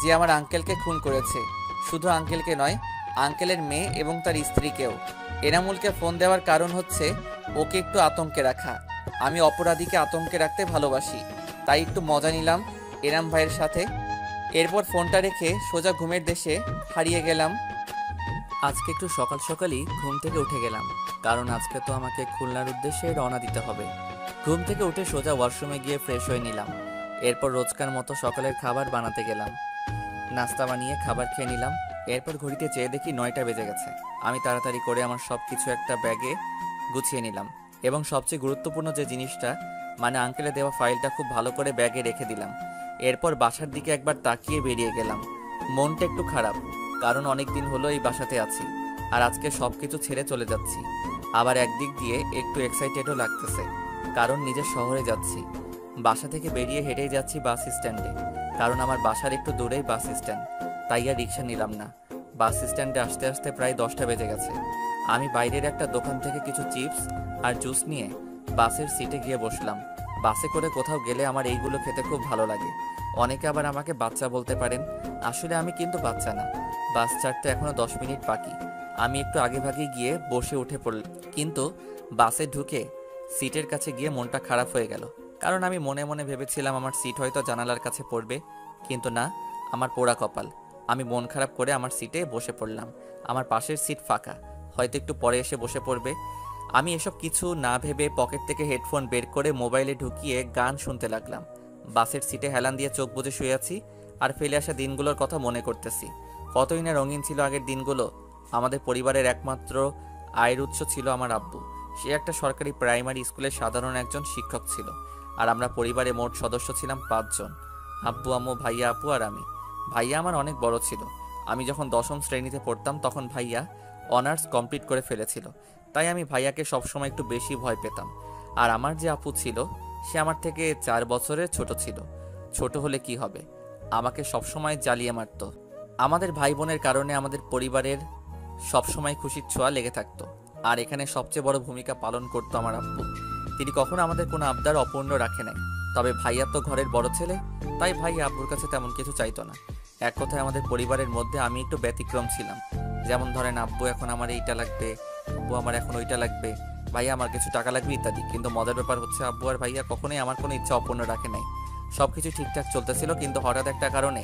যে আমার আঙ্কেলকে খুন করেছে। শুধু আঙ্কেলকে নয়, আঙ্কেলের মেয়ে এবং তার স্ত্রীকেও। এনামুলকে ফোন দেওয়ার কারণ হচ্ছে ওকে একটু আতঙ্কে রাখা। আমি অপরাধীকে আতঙ্কে রাখতে ভালোবাসি, তাই একটু মজা নিলাম এনাম ভাইয়ের সাথে। এরপর ফোনটা রেখে সোজা ঘুমের দেশে হারিয়ে গেলাম। আজকে একটু সকাল সকালই ঘুম থেকে উঠে গেলাম, কারণ আজকে তো আমাকে খুলনার উদ্দেশ্যে রওনা দিতে হবে। ঘুম থেকে উঠে সোজা ওয়াশরুমে গিয়ে ফ্রেশ হয়ে নিলাম। এরপর রোজকার মতো সকালের খাবার বানাতে গেলাম। নাস্তা বানিয়ে খাবার খেয়ে নিলাম। এরপর ঘড়িতে চেয়ে দেখি 9টা বেজে গেছে। আমি তাড়াতাড়ি করে আমার সব কিছু একটা ব্যাগে গুছিয়ে নিলাম, এবং সবচেয়ে গুরুত্বপূর্ণ যে জিনিসটা, মানে আঙ্কেলে দেওয়া ফাইলটা খুব ভালো করে ব্যাগে রেখে দিলাম। এরপর বাসার দিকে একবার তাকিয়ে বেরিয়ে গেলাম। মনটা একটু খারাপ, কারণ অনেক দিন হলো এই বাসাতে আছি, আর আজকে সব কিছু ছেড়ে চলে যাচ্ছি। আবার একদিক দিয়ে একটু এক্সাইটেডও লাগতেছে, কারণ নিজের শহরে যাচ্ছি। বাসা থেকে বেরিয়ে হেঁটেই যাচ্ছি বাস স্ট্যান্ডে, কারণ আমার বাসার একটু দূরেই বাস স্ট্যান্ড, তাই আর রিক্সা নিলাম না। বাস স্ট্যান্ডে আসতে আসতে প্রায় 10টা বেজে গেছে। আমি বাইরের একটা দোকান থেকে কিছু চিপস আর জুস নিয়ে বাসের সিটে গিয়ে বসলাম। বাসে করে কোথাও গেলে আমার এইগুলো খেতে খুব ভালো লাগে। অনেকে আবার আমাকে বাচ্চা বলতে পারেন, আসলে আমি কিন্তু বাচ্চা না। বাস ছাড়তে এখনো 10 মিনিট বাকি। আমি একটু আগে ভাগে গিয়ে বসে উঠে পড়লাম, কিন্তু বাসে ঢুকে সিটের কাছে গিয়ে মনটা খারাপ হয়ে গেল, কারণ আমি মনে মনে ভেবেছিলাম আমার সিট হয়তো জানালার কাছে পড়বে, কিন্তু না, আমার পোড়া কপাল। আমি মন খারাপ করে আমার সিটে বসে পড়লাম। আমার পাশের সিট ফাঁকা, হয়তো একটু পরে এসে বসে পড়বে। আমি এসব কিছু না ভেবে পকেট থেকে হেডফোন বের করে মোবাইলে ঢুকিয়ে গান শুনতে লাগলাম। বাসের সিটে হেলান দিয়ে চোখ বুজে শুয়ে আছি, আর ফেলে আসা দিনগুলোর কথা মনে করতেছি। কতই না রঙিন ছিল আগের দিনগুলো। আমাদের পরিবারের একমাত্র আয়ের উৎস ছিল আমার আব্বু। সে একটা সরকারি প্রাইমারি স্কুলের সাধারণ একজন শিক্ষক ছিল, আর আমরা পরিবারে মোট সদস্য ছিলাম 5 জন: আব্বু, আম্মু, ভাইয়া, আপু আর আমি। ভাইয়া আমার অনেক বড় ছিল। আমি যখন 10ম শ্রেণীতে পড়তাম তখন ভাইয়া অনার্স কমপ্লিট করে ফেলেছিল, তাই আমি ভাইয়াকে সবসময় একটু বেশি ভয় পেতাম। আর আমার যে আপু ছিল, সে আমার থেকে 4 বছরের ছোট ছিল। ছোট হলে কি হবে, আমাকে সবসময় জ্বালিয়ে মারত। আমাদের ভাই বোনের কারণে আমাদের পরিবারের সবসময় খুশির ছোঁয়া লেগে থাকতো, আর এখানে সবচেয়ে বড় ভূমিকা পালন করতো আমার আব্বু। তিনি কখনো আমাদের কোনো আবদার অপূর্ণ রাখে নাই। তবে ভাইয়া তো ঘরের বড় ছেলে, তাই ভাইয়া আব্বুর কাছে তেমন কিছু চাইতো না। এক কথায় আমাদের পরিবারের মধ্যে আমি একটু ব্যতিক্রম ছিলাম। যেমন ধরেন, আব্বু এখন আমার এইটা লাগবে, আব্বু আমার এখন ওইটা লাগবে, ভাইয়া আমার কিছু টাকা লাগবে ইত্যাদি। কিন্তু মজার ব্যাপার হচ্ছে, আব্বু আর ভাইয়া কখনোই আমার কোনো ইচ্ছা অপূর্ণ রাখে নাই। সব কিছু ঠিকঠাক চলতেছিল, কিন্তু হঠাৎ একটা কারণে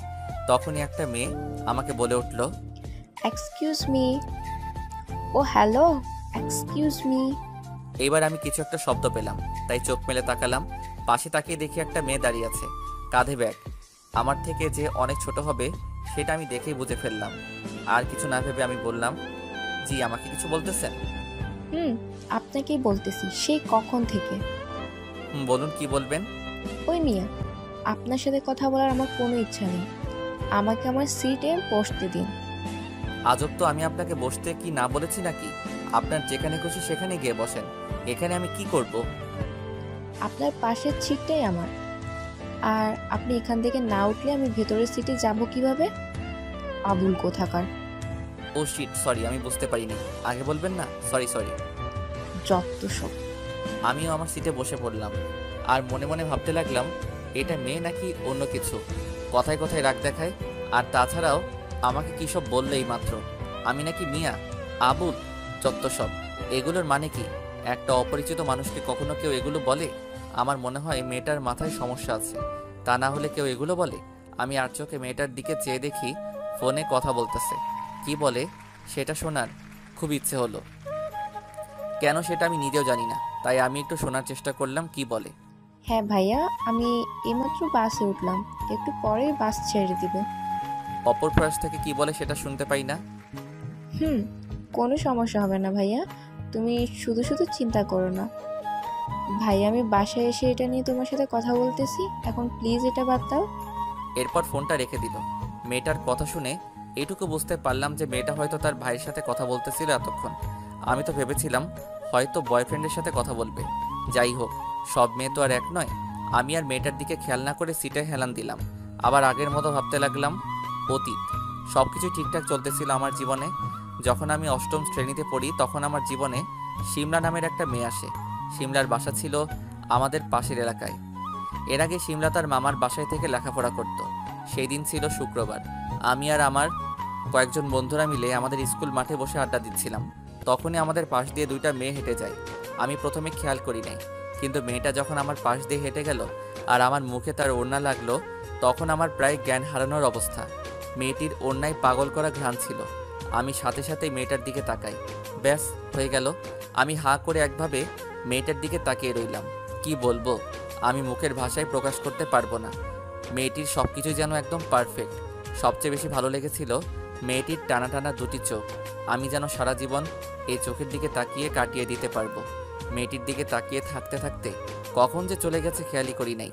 তখনই একটা মেয়ে আমাকে বলে উঠল, এক্সকিউজ মি। ও হ্যালো, এক্সকিউজ মি। এইবার আমি কিছু একটা শব্দ পেলাম, তাই চোখ মেলে তাকালাম। পাশে তাকিয়ে দেখি একটা মেয়ে দাঁড়িয়ে আছে, কাঁধে ব্যাগ। আমার থেকে যে অনেক ছোট হবে সেটা আমি দেখেই বুঝে ফেললাম। আর কিছু না ভেবে আমি বললাম, জি, আমাকে কিছু বলতেছেন? আপনাকেই বলতেছি, সেই কখন থেকে। বলুন, কি বলবেন? ওই মিয়া, আপনার সাথে কথা বলার আমার কোনো ইচ্ছা নেই। আমাকে আমার সিটে বসতে দিন। আজব তো, আমি আপনাকে বসতে কি না বলেছি নাকি? আপনার যেখানে খুশি সেখানে গিয়ে বসেন, এখানে আমি কি করব? আপনার পাশের সিটটাই আমার, আর আপনি এখান থেকে না উঠলে আমি ভেতরের সিটে যাব কিভাবে? আবুল কোথাকার। ও শিট, সরি, আমি বুঝতে পারিনি। আগে বলবেন না? সরি। যত সব। আমিও আমার সিটে বসে পড়লাম, আর মনে মনে ভাবতে লাগলাম, এটা মেয়ে নাকি অন্য কিছু। কথায় কথায় রাগ দেখায়, আর তাছাড়াও আমাকে কী সব বললেই মাত্র, আমি নাকি মিয়া, আবুল, যত সব। এগুলোর মানে কি? একটা অপরিচিত মানুষকে কখনো কেউ এগুলো বলে? আমার মনে হয় মেয়েটার মাথায় সমস্যা আছে, তা না হলে কেউ এগুলো বলে? আমি আর চোখে মেয়েটার দিকে চেয়ে দেখি ফোনে কথা বলতেছে। কি বলে সেটা শোনার খুব ইচ্ছে হলো, কেন সেটা আমি নিজেও জানি না। তাই আমি একটু শোনার চেষ্টা করলাম কি বলে। হ্যাঁ ভাইয়া, আমি এইমাত্র বাসে উঠলাম, একটু পরেই বাস ছেড়ে দিবে। অপর প্রয়াস থেকে কি বলে সেটা শুনতে পাই না। কোনো সমস্যা হবে না ভাইয়া, তুমি শুধু শুধু চিন্তা করো না। ভাইয়া, আমি বাসায় এসে এটা নিয়ে তোমার সাথে কথা বলতেছি, এখন প্লিজ এটা বাদ দাও। এরপর ফোনটা রেখে দিল। মেয়েটার কথা শুনে এইটুকু বুঝতে পারলাম যে মেয়েটা হয়তো তার ভাইয়ের সাথে কথা বলতেছিল এতক্ষণ। আমি তো ভেবেছিলাম হয়তো বয়ফ্রেন্ডের সাথে কথা বলবে। যাই হোক, সব মেয়ে তো আর এক নয়। আমি আর মেয়েটার দিকে খেয়াল না করে সিটে হেলান দিলাম। আবার আগের মতো ভাবতে লাগলাম অতীত। সব কিছু ঠিকঠাক চলতেছিল আমার জীবনে। যখন আমি অষ্টম শ্রেণীতে পড়ি তখন আমার জীবনে সিমলা নামের একটা মেয়ে আসে। সিমলার বাসা ছিল আমাদের পাশের এলাকায়। এর আগে সিমলা তার মামার বাসায় থেকে লেখাপড়া করত। সেই দিন ছিল শুক্রবার। আমি আর আমার কয়েকজন বন্ধুরা মিলে আমাদের স্কুল মাঠে বসে আড্ডা দিচ্ছিলাম। তখনই আমাদের পাশ দিয়ে দুইটা মেয়ে হেঁটে যায়। আমি প্রথমে খেয়াল করি নাই, কিন্তু মেয়েটা যখন আমার পাশ দিয়ে হেঁটে গেল আর আমার মুখে তার ওড়না লাগলো, তখন আমার প্রায় জ্ঞান হারানোর অবস্থা। মেয়েটির ওড়নায় পাগল করা ঘ্রাণ ছিল। আমি সাথে সাথে মেয়েটার দিকে তাকাই। ব্যাস, হয়ে গেল। আমি হাঁ করে একভাবে মেয়েটার দিকে তাকিয়ে রইলাম। কি বলবো, আমি মুখের ভাষায় প্রকাশ করতে পারবো না। মেয়েটির সব কিছুই যেন একদম পারফেক্ট। সবচেয়ে বেশি ভালো লেগেছিল মেয়েটির টানা টানা দুটি চোখ। আমি যেন সারা জীবন এই চোখের দিকে তাকিয়ে কাটিয়ে দিতে পারবো। মেয়েটির দিকে তাকিয়ে থাকতে থাকতে কখন যে চলে গেছে খেয়ালই করি নাই।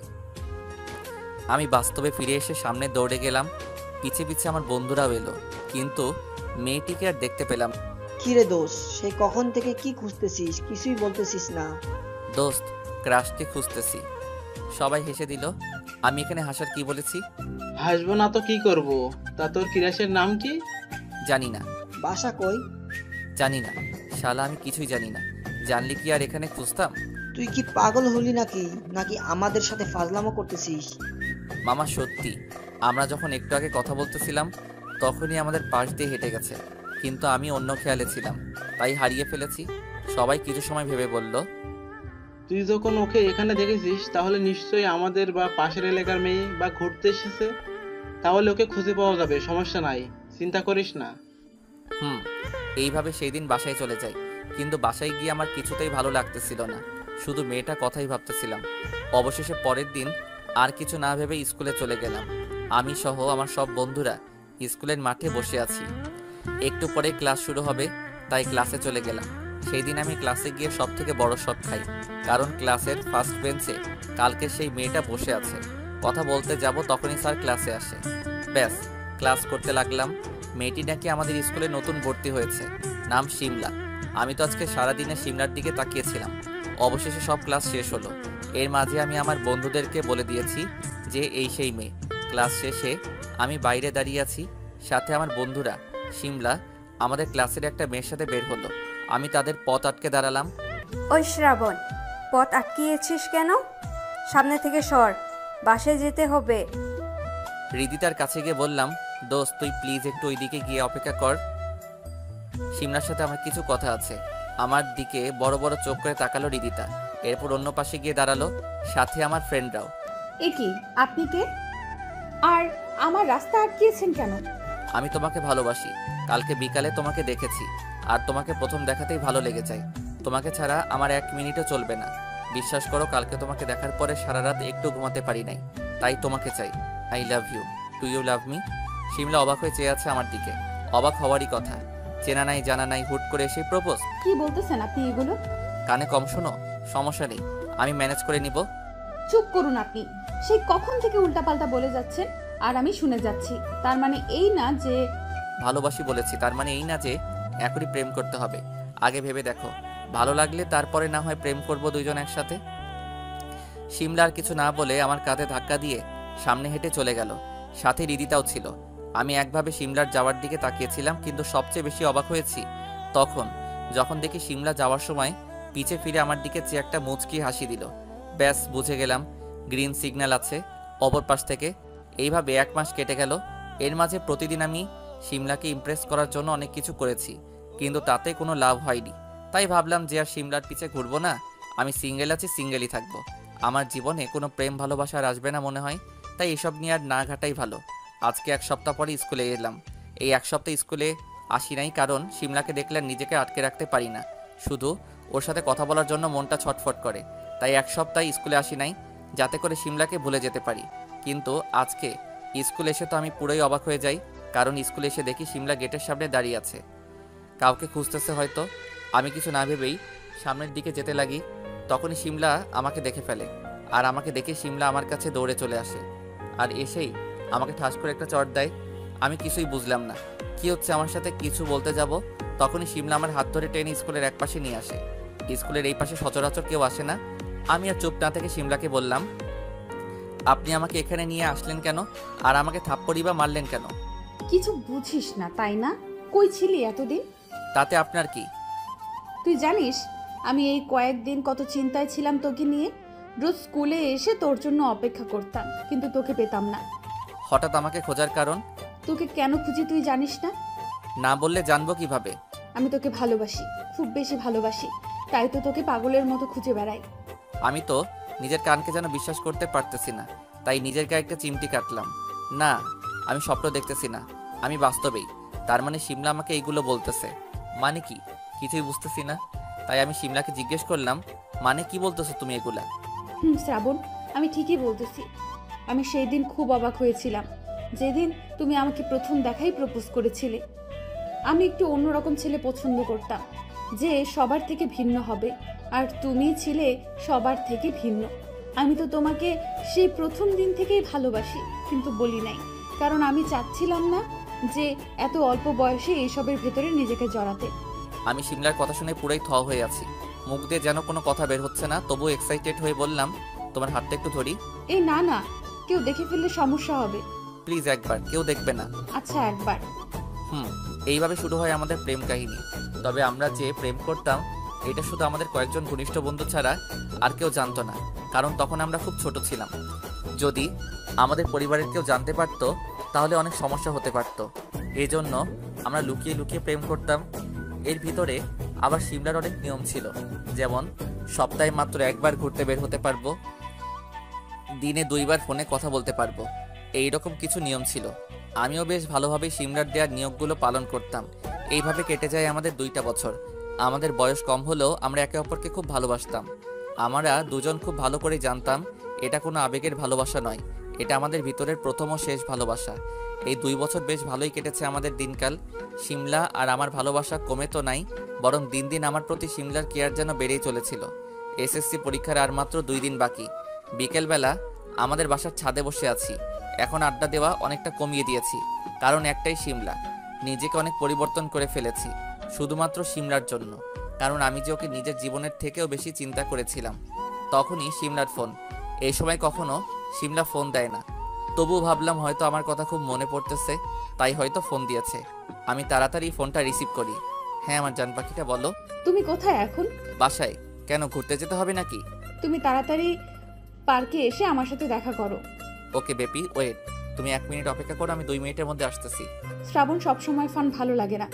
আমি বাস্তবে ফিরে এসে সামনে দৌড়ে গেলাম। পিছে পিছে আমার বন্ধুরাও এলো, কিন্তু মেয়েটিকে আর দেখতে পেলাম। কিরে দোস্ত, সেই কখন থেকে কি খুঁজতেছিস? কিছুই বলতেছিস না। দোস্ত, ক্রাশকে খুঁজতেছি। সবাই হেসে দিল। আমি এখানে হাসার কি বলেছি? হাসবো না তো কি করব? তা তোর ক্রাশের নাম কি? জানি না। বাসা কই? জানি না। শালা, আমি কিছুই জানি না। জানলে কি আর এখানে খুঁজতাম? তুই কি পাগল হলি নাকি? নাকি আমাদের সাথে ফাজলামো করতেছিস? মামা সত্যি, আমরা যখন একটু আগে কথা বলতেছিলাম তখনই আমাদের পাশ দিয়ে হেঁটে গেছে, কিন্তু আমি অন্য খেয়ালে ছিলাম, তাই হারিয়ে ফেলেছি। সবাই কিছু সময় ভেবে বলল, তুই যখন ওকে এখানে দেখেছিস তাহলে নিশ্চয়ই আমাদের বা পাশের এলাকার মেয়ে বা ঘুরতে এসেছে। তাহলে ওকে খুঁজে পাওয়া যাবে, সমস্যা নাই, চিন্তা করিস না। এইভাবে সেই দিন বাসায় চলে যাই। কিন্তু বাসায় গিয়ে আমার কিছুতেই ভালো লাগতেছিল না, শুধু মেয়েটা কথাই ভাবতেছিলাম। অবশেষে পরের দিন আর কিছু না ভেবে স্কুলে চলে গেলাম। আমি সহ আমার সব বন্ধুরা স্কুলের মাঠে বসে আছি। একটু পরে ক্লাস শুরু হবে, তাই ক্লাসে চলে গেলাম। সেই দিন আমি ক্লাসে গিয়ে সব থেকে বড় শট খাই, কারণ ক্লাসের ফার্স্ট বেঞ্চে কালকে সেই মেয়েটা বসে আছে। কথা বলতে যাব তখনই স্যার ক্লাসে আসে। ব্যাস, ক্লাস করতে লাগলাম। মেয়েটি নাকি আমাদের স্কুলে নতুন ভর্তি হয়েছে, নাম সিমলা। আমি তো আজকে সারাদিনে সিমলার দিকে তাকিয়েছিলাম। অবশেষে সব ক্লাস শেষ হলো। এর মাঝে আমি আমার বন্ধুদেরকে বলে দিয়েছি যে এই সেই মেয়ে। ক্লাস শেষে আমি বাইরে দাঁড়িয়ে আছি, সাথে আমার বন্ধুরা। সিমলা আমাদের ক্লাসের একটা মেয়ের সাথে বের হলো। আমি তাদের পথ আটকে দাঁড়ালাম। ওই শ্রাবণ, পথ আটকিয়েছিস কেন? সামনে থেকে সর, বাসায় যেতে হবে। হৃদিতার কাছে গিয়ে বললাম, দোস্ত তুই প্লিজ একটু ওইদিকে গিয়ে অপেক্ষা কর, সিমলার সাথে আমার কিছু কথা আছে। আমার দিকে বড় বড় চোখ করে তাকালো হৃদিতা। এরপর অন্য পাশে গিয়ে দাঁড়ালো, সাথে আমার ফ্রেন্ডরাও। এ কি, আপনি কে? আর আমার রাস্তা আটকিয়েছেন কেন? আমি তোমাকে ভালোবাসি। কালকে বিকালে তোমাকে দেখেছি, আর তোমাকে প্রথম দেখাতেই ভালো লেগে যায়। তোমাকে ছাড়া আমার 1 মিনিটও চলবে না। বিশ্বাস করো, কালকে তোমাকে দেখার পরে সারা রাত একটু ঘুমাতে পারি নাই। তাই তোমাকে চাই। I love you. Do you love me? Simla অবাক হয়ে চেয়ে আছে আমার দিকে। অবাক হওয়ারই কথা, চেনা নাই জানা নাই হুট করে এসে প্রপোজ। কি বলতেছেন আপনি এগুলো? কানে কম শোনো, সমস্যা নেই, আমি ম্যানেজ করে নিব। চুপ করুন আপনি। সেই কখন থেকে উল্টাপাল্টা বলে যাচ্ছেন আর আমি শুনে যাচ্ছি। তার মানে এই না যে ভালোবাসি বলেছি, তার মানে এই না যে এখনই প্রেম করতে হবে। আগে ভেবে দেখো, ভালো লাগলে তারপরে না হয় প্রেম করব দুইজন একসাথে। সিমলা আর কিছু না বলে আমার কাঁধে ধাক্কা দিয়ে সামনে হেঁটে চলে গেল। সাথে হৃদিতাও ছিল। আমি একভাবে সিমলার যাওয়ার দিকে তাকিয়েছিলাম, কিন্তু সবচেয়ে বেশি অবাক হয়েছি যখন দেখি সিমলা যাওয়ার সময় পিছে ফিরে আমার দিকে চেয়ে একটা মুচকি হাসি দিল। ব্যাস, বুঝে গেলাম গ্রিন সিগন্যাল আছে অপর পাশ থেকে। এইভাবে 1 মাস কেটে গেল। এর মাঝে প্রতিদিন আমি সিমলাকে ইমপ্রেস করার জন্য অনেক কিছু করেছি, কিন্তু তাতে কোনো লাভ হয়নি। তাই ভাবলাম যে আর সিমলার পিছে ঘুরবো না, আমি সিঙ্গেল আছি, সিঙ্গেলই থাকবো। আমার জীবনে কোনো প্রেম ভালোবাসা আর আসবে না মনে হয়, তাই এসব নিয়ে আর না ঘাটাই ভালো। আজকে 1 সপ্তাহ পরে স্কুলে এলাম। এই 1 সপ্তাহ স্কুলে আসি নাই, কারণ সিমলাকে দেখলে নিজেকে আটকে রাখতে পারি না। শুধু ওর সাথে কথা বলার জন্য মনটা ছটফট করে। তাই 1 সপ্তাহ স্কুলে আসি নাই, যাতে করে সিমলাকে ভুলে যেতে পারি। কিন্তু আজকে স্কুলে এসে তো আমি পুরোই অবাক হয়ে যাই, কারণ স্কুলে এসে দেখি সিমলা গেটের সামনে দাঁড়িয়ে আছে, কাউকে খুঁজতেছে হয়তো। আমি কিছু না ভেবেই সামনের দিকে যেতে লাগি। তখনই সিমলা আমাকে দেখে ফেলে, আর আমাকে দেখে সিমলা আমার কাছে দৌড়ে চলে আসে, আর এসেই আমাকে ঠাস করে একটা চড় দেয়। আমি কিছুই বুঝলাম না কি হচ্ছে আমার সাথে। কিছু বলতে যাব তখনই শিমলা আমার হাত ধরে টেনে স্কুলের এক পাশে নিয়ে আসে। স্কুলের এই পাশে সচরাচর কেউ আসে না। আমি আর চুপ না থেকে শিমলাকে বললাম, আপনি আমাকে এখানে নিয়ে আসলেন কেন, আর আমাকে থাপ্পড়ই বা মারলেন কেন? কিছু বুঝিস না তাই না? কই ছিলি এতদিন? তাতে আপনার কি? তুই জানিস আমি এই কয়েকদিন কত চিন্তায় ছিলাম তোকে নিয়ে। রোজ স্কুলে এসে তোর জন্য অপেক্ষা করতাম, কিন্তু তোকে পেতাম না। হঠাৎ আমাকে খোঁজার কারণ? তোকে কেন খুঁজি তুই জানিস না? না বললে জানবো কিভাবে? আমি তোকে ভালোবাসি, খুব বেশি ভালোবাসি, তাই তো তোকে পাগলের মতো খুঁজে বেড়াই। আমি তো নিজের কানকে যেন বিশ্বাস করতে পারতেছি না, তাই নিজের গায়ে একটা চিমটি কাটলাম। না, আমি স্বপ্ন দেখতেছি না, আমি বাস্তবেই। তার মানে শিমলা আমাকে এইগুলো বলতেছে, মানে কি কিছুই বুঝতেছি না। তাই আমি শিমলাকে জিজ্ঞেস করলাম, মানে কি বলতেছো তুমি এগুলা? শ্রাবণ, আমি ঠিকই বলতেছি। আমি সেই দিন খুব অবাক হয়েছিলাম, যেদিন তুমি আমাকে প্রথম দেখাই প্রপোজ করেছিলে। আমি একটু অন্যরকম ছেলে পছন্দ করতাম, যে সবার থেকে ভিন্ন হবে, আর তুমি ছিলে সবার থেকে ভিন্ন। আমি তো তোমাকে সেই প্রথম দিন থেকেই ভালোবাসি, কিন্তু বলি নাই, কারণ আমি চাচ্ছিলাম না যে এত অল্প বয়সে এইসবের ভেতরে নিজেকে জড়াতে। আমি শিমলার কথা শুনে পুরাই থ হয়ে আছি। মুখ দিয়ে যেন কোনো কথা বের হচ্ছে না, তবু এক্সাইটেড হয়ে বললাম, তোমার হাতটা একটু ধরি। এই না না, কেউ দেখে ফেললে সমস্যা হবে। প্লিজ একবার, কেউ দেখবে না। আচ্ছা একবার। এইভাবে শুরু হয় আমাদের প্রেম কাহিনী। তবে আমরা যে প্রেম করতাম এটা শুধু আমাদের কয়েকজন ঘনিষ্ঠ বন্ধু ছাড়া আর কেউ জানতো না, কারণ তখন আমরা খুব ছোট ছিলাম। যদি আমাদের পরিবারের কেউ জানতে পারতো তাহলে অনেক সমস্যা হতে পারতো। এই জন্য আমরা লুকিয়ে লুকিয়ে প্রেম করতাম। এর ভিতরে আবার শিমলার অনেক নিয়ম ছিল, যেমন সপ্তাহে মাত্র একবার ঘুরতে বের হতে পারবো, দিনে 2বার ফোনে কথা বলতে পারবো, এইরকম কিছু নিয়ম ছিল। আমিও বেশ ভালোভাবে সিমলার দেওয়ার নিয়োগগুলো পালন করতাম। এইভাবে কেটে যায় আমাদের 2টা বছর। আমাদের বয়স কম হলেও আমরা একে অপরকে খুব ভালোবাসতাম। আমরা দুজন খুব ভালো করে জানতাম এটা কোনো আবেগের ভালোবাসা নয়, এটা আমাদের ভিতরের প্রথম ও শেষ ভালোবাসা। এই 2 বছর বেশ ভালোই কেটেছে আমাদের দিনকাল। শিমলা আর আমার ভালোবাসা কমে তো নাই, বরং দিন দিন আমার প্রতি শিমলার কেয়ার যেন বেড়েই চলেছিল। এসএসসি পরীক্ষার আর মাত্র 2 দিন বাকি। বিকেলবেলা আমাদের বাসার ছাদে বসে আছি। এখন আড্ডা দেওয়া অনেকটা কমিয়ে দিয়েছি, কারণ একটাই শিমলা। নিজেকে অনেক পরিবর্তন করে ফেলেছি শুধুমাত্র শিমলার জন্য, কারণ আমি যে ওকে নিজের জীবনের থেকেও বেশি চিন্তা করেছিলাম। তখনই শিমলার ফোন। এই সময় কখনো শিমলা ফোন দেয় না, তবুও ভাবলাম হয়তো আমার কথা খুব মনে পড়তেছে, তাই হয়তো ফোন দিয়েছে। আমি তাড়াতাড়ি ফোনটা রিসিভ করি। হ্যাঁ আমার জান পাখিটা, বলো। তুমি কোথায় এখন? বাসায়। কেন, ঘুরতে যেতে হবে নাকি? তুমি তাড়াতাড়ি পার্কে এসে আমার সাথে দেখা করো। Okay baby, wait. তুমি 1 মিনিট অপেক্ষা করো, আমি 2 মিনিটের মধ্যে আসতেছি। শ্রাবণ, সবসময় ফান ভালো লাগে না।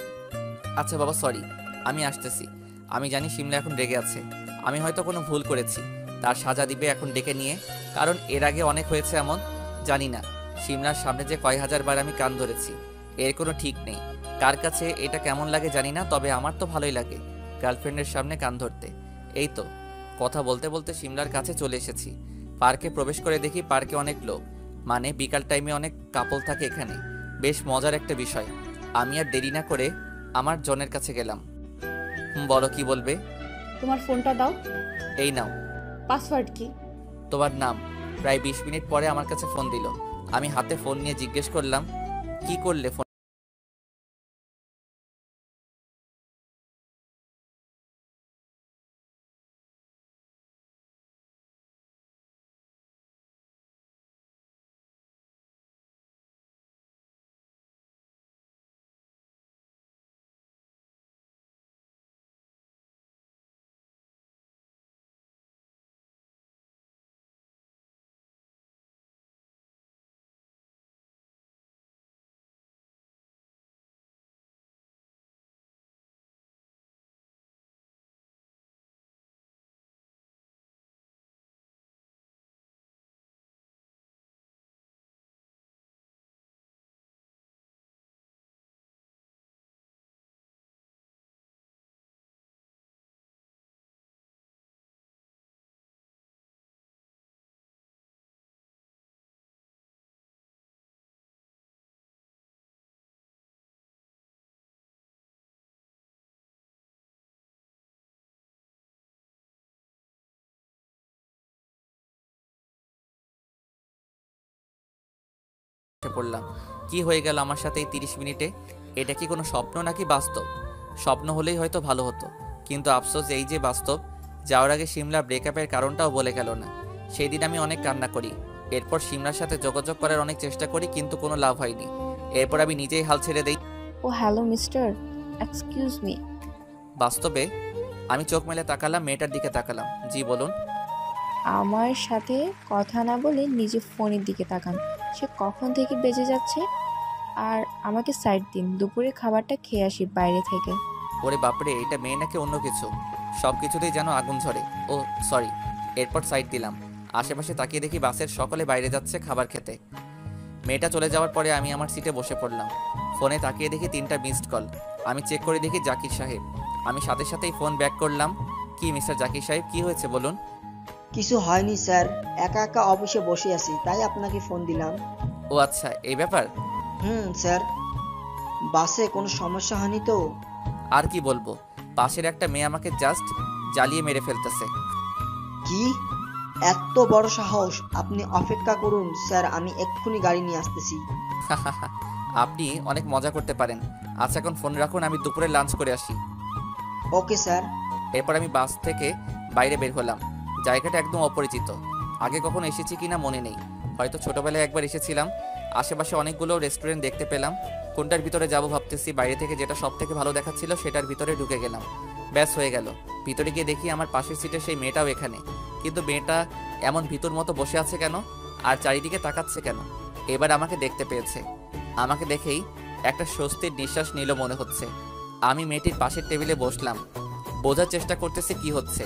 আচ্ছা বাবা, সরি, আমি আসতেছি। আমি জানি শিমলা এখন রেগে আছে, আমি হয়তো কোনো ভুল করেছি, তার সাজা দিবে এখন ডেকে নিয়ে। কারণ এর আগে অনেক হয়েছে এমন। জানি না শিমলার সামনে যে কয় হাজার বার আমি কান ধরেছি, এর কোনো ঠিক নেই। কার কাছে এটা কেমন লাগে জানি না, তবে আমার তো ভালোই লাগে গার্লফ্রেন্ডের সামনে কান ধরতে। এই তো কথা বলতে বলতে শিমলার কাছে চলে এসেছি। পার্কে প্রবেশ করে দেখি পার্কে অনেক লোক, মানে বিকাল টাইমে অনেক কাপল থাকে এখানে। বেশ মজার একটা বিষয়। আমি আর দেরি না করে আমার জনের কাছে গেলাম। বলো, কি বলবে? তোমার ফোনটা দাও। এই নাও। পাসওয়ার্ড কি? তোমার নাম। প্রায় 20 মিনিট পরে আমার কাছে ফোন দিল। আমি হাতে ফোন নিয়ে জিজ্ঞেস করলাম, কি করলে ফোন? পড়লাম। কি হয়ে গেল আমার সাথে এই 30 মিনিটে? এটা কি কোনো স্বপ্ন নাকি বাস্তব? স্বপ্ন হলেই হয়তো ভালো হতো, কিন্তু আফসোস এই যে বাস্তব। যাওয়ার আগে সিমলা ব্রেকআপের কারণটাও বলে গেল না। সেই দিন আমি অনেক কান্না করি। এরপর সিমলার সাথে যোগাযোগ করার অনেক চেষ্টা করি, কিন্তু কোনো লাভ হয়নি। এরপর আমি নিজেই হাল ছেড়ে দেই। ও হ্যালো মিস্টার, এক্সকিউজ মি। বাস্তবে আমি চোখ মেলে তাকালাম, মেয়েটার দিকে তাকালাম। জি বলুন। আমার সাথে কথা না বলে নিজে ফোনের দিকে তাকান। সে কখন থেকে বেজে যাচ্ছে? আর আমাকে সাইড দিন, দুপুরে খাবারটা খেয়ে আসি বাইরে থেকে। ওরে বাপরে, এটা মেয়ে নাকি অন্য কিছু? সব কিছুতেই যেন আগুন ঝরে। ও সরি। এরপর সাইড দিলাম। আশেপাশে তাকিয়ে দেখি বাসের সকলে বাইরে যাচ্ছে খাবার খেতে। মেয়েটা চলে যাওয়ার পরে আমি আমার সিটে বসে পড়লাম। ফোনে তাকিয়ে দেখি 3টা মিসড কল। আমি চেক করে দেখি জাকির সাহেব। আমি সাথে সাথেই ফোন ব্যাক করলাম। কি মিস্টার জাকির সাহেব, কি হয়েছে বলুন? কিছু হয়নি স্যার, একা একা অফিসে বসে আছি, তাই আপনাকে ফোন দিলাম। ও আচ্ছা, এই ব্যাপার। স্যার, বাসে কোনো সমস্যা হয়নি তো? আর কি বলবো, পাশের একটা মেয়ে আমাকে জাস্ট জ্বালিয়ে মেরে ফেলতেছে। কি এত বড় সাহস! আপনি অপেক্ষা করুন স্যার, আমি এক্ষুনি গাড়ি নিয়ে আসতেছি। আপনি অনেক মজা করতে পারেন। আচ্ছা এখন ফোন রাখুন, আমি দুপুরে লাঞ্চ করে আসি। Okay sir. এরপর আমি বাস থেকে বাইরে বের হলাম। জায়গাটা একদম অপরিচিত, আগে কখনো এসেছি কিনা মনে নেই, হয়তো ছোটবেলায় একবার এসেছিলাম। আশেপাশে অনেকগুলো রেস্টুরেন্ট দেখতে পেলাম। কোনটার ভিতরে যাব ভাবতেছি, বাইরে থেকে যেটা সব থেকে ভালো দেখাচ্ছিল সেটার ভিতরে ঢুকে গেলাম। ব্যাস হয়ে গেল। ভিতরে গিয়ে দেখি আমার পাশের সিটে সেই মেয়েটাও এখানে, কিন্তু মেয়েটা এমন ভিতর মতো বসে আছে কেন, আর চারিদিকে তাকাচ্ছে কেন? এবার আমাকে দেখতে পেয়েছে। আমাকে দেখেই একটা স্বস্তির নিঃশ্বাস নিল মনে হচ্ছে। আমি মেয়েটির পাশের টেবিলে বসলাম, বোঝার চেষ্টা করতেছে কি হচ্ছে।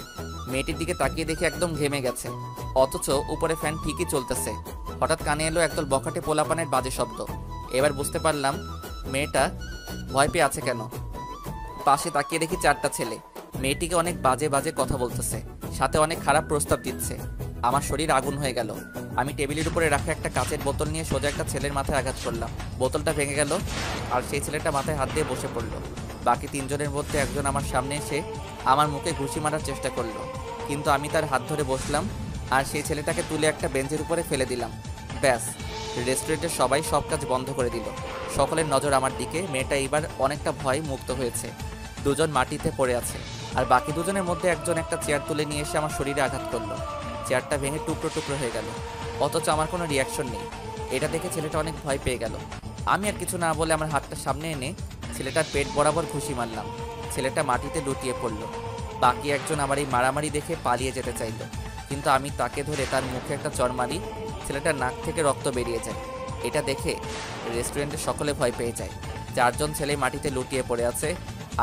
মেয়েটির দিকে তাকিয়ে দেখে একদম ঘেমে গেছে, অথচ উপরে ফ্যান ঠিকই চলতেছে। হঠাৎ কানে এলো একদল বখাটে পোলাপানের বাজে শব্দ। এবার বুঝতে পারলাম মেয়েটা ভয় পেয়ে আছে কেন। পাশে তাকিয়ে দেখি 4টা ছেলে মেয়েটিকে অনেক বাজে বাজে কথা বলতেছে, সাথে অনেক খারাপ প্রস্তাব দিচ্ছে। আমার শরীর আগুন হয়ে গেল। আমি টেবিলের উপরে রাখা একটা কাচের বোতল নিয়ে সোজা একটা ছেলের মাথায় আঘাত করলাম। বোতলটা ভেঙে গেল, আর সেই ছেলেটা মাথায় হাত দিয়ে বসে পড়লো। বাকি 3 জনের মধ্যে একজন আমার সামনে এসে আমার মুখে ঘুষি মারার চেষ্টা করলো, কিন্তু আমি তার হাত ধরে বসলাম, আর সেই ছেলেটাকে তুলে একটা বেঞ্চের উপরে ফেলে দিলাম। ব্যাস, রেস্টুরেন্টের সবাই সব কাজ বন্ধ করে দিল। সকলের নজর আমার দিকে। মেয়েটা এবার অনেকটা ভয় মুক্ত হয়েছে। 2 জন মাটিতে পড়ে আছে, আর বাকি 2 জনের মধ্যে একজন একটা চেয়ার তুলে নিয়ে এসে আমার শরীরে আঘাত করলো। চেয়ারটা ভেঙে টুকরো টুকরো হয়ে গেল, অথচ আমার কোনো রিয়াকশন নেই। এটা দেখে ছেলেটা অনেক ভয় পেয়ে গেল। আমি আর কিছু না বলে আমার হাতটা সামনে এনে ছেলেটার পেট বরাবর ঘুষি মারলাম। ছেলেটা মাটিতে লুটিয়ে পড়ল। বাকি একজন আমার এই মারামারি দেখে পালিয়ে যেতে চাইল, কিন্তু আমি তাকে ধরে তার মুখে একটা চড় মারি। ছেলেটার নাক থেকে রক্ত বেরিয়ে যায়। এটা দেখে রেস্টুরেন্টে সকলে ভয় পেয়ে যায়। 4 জন ছেলে মাটিতে লুটিয়ে পড়ে আছে,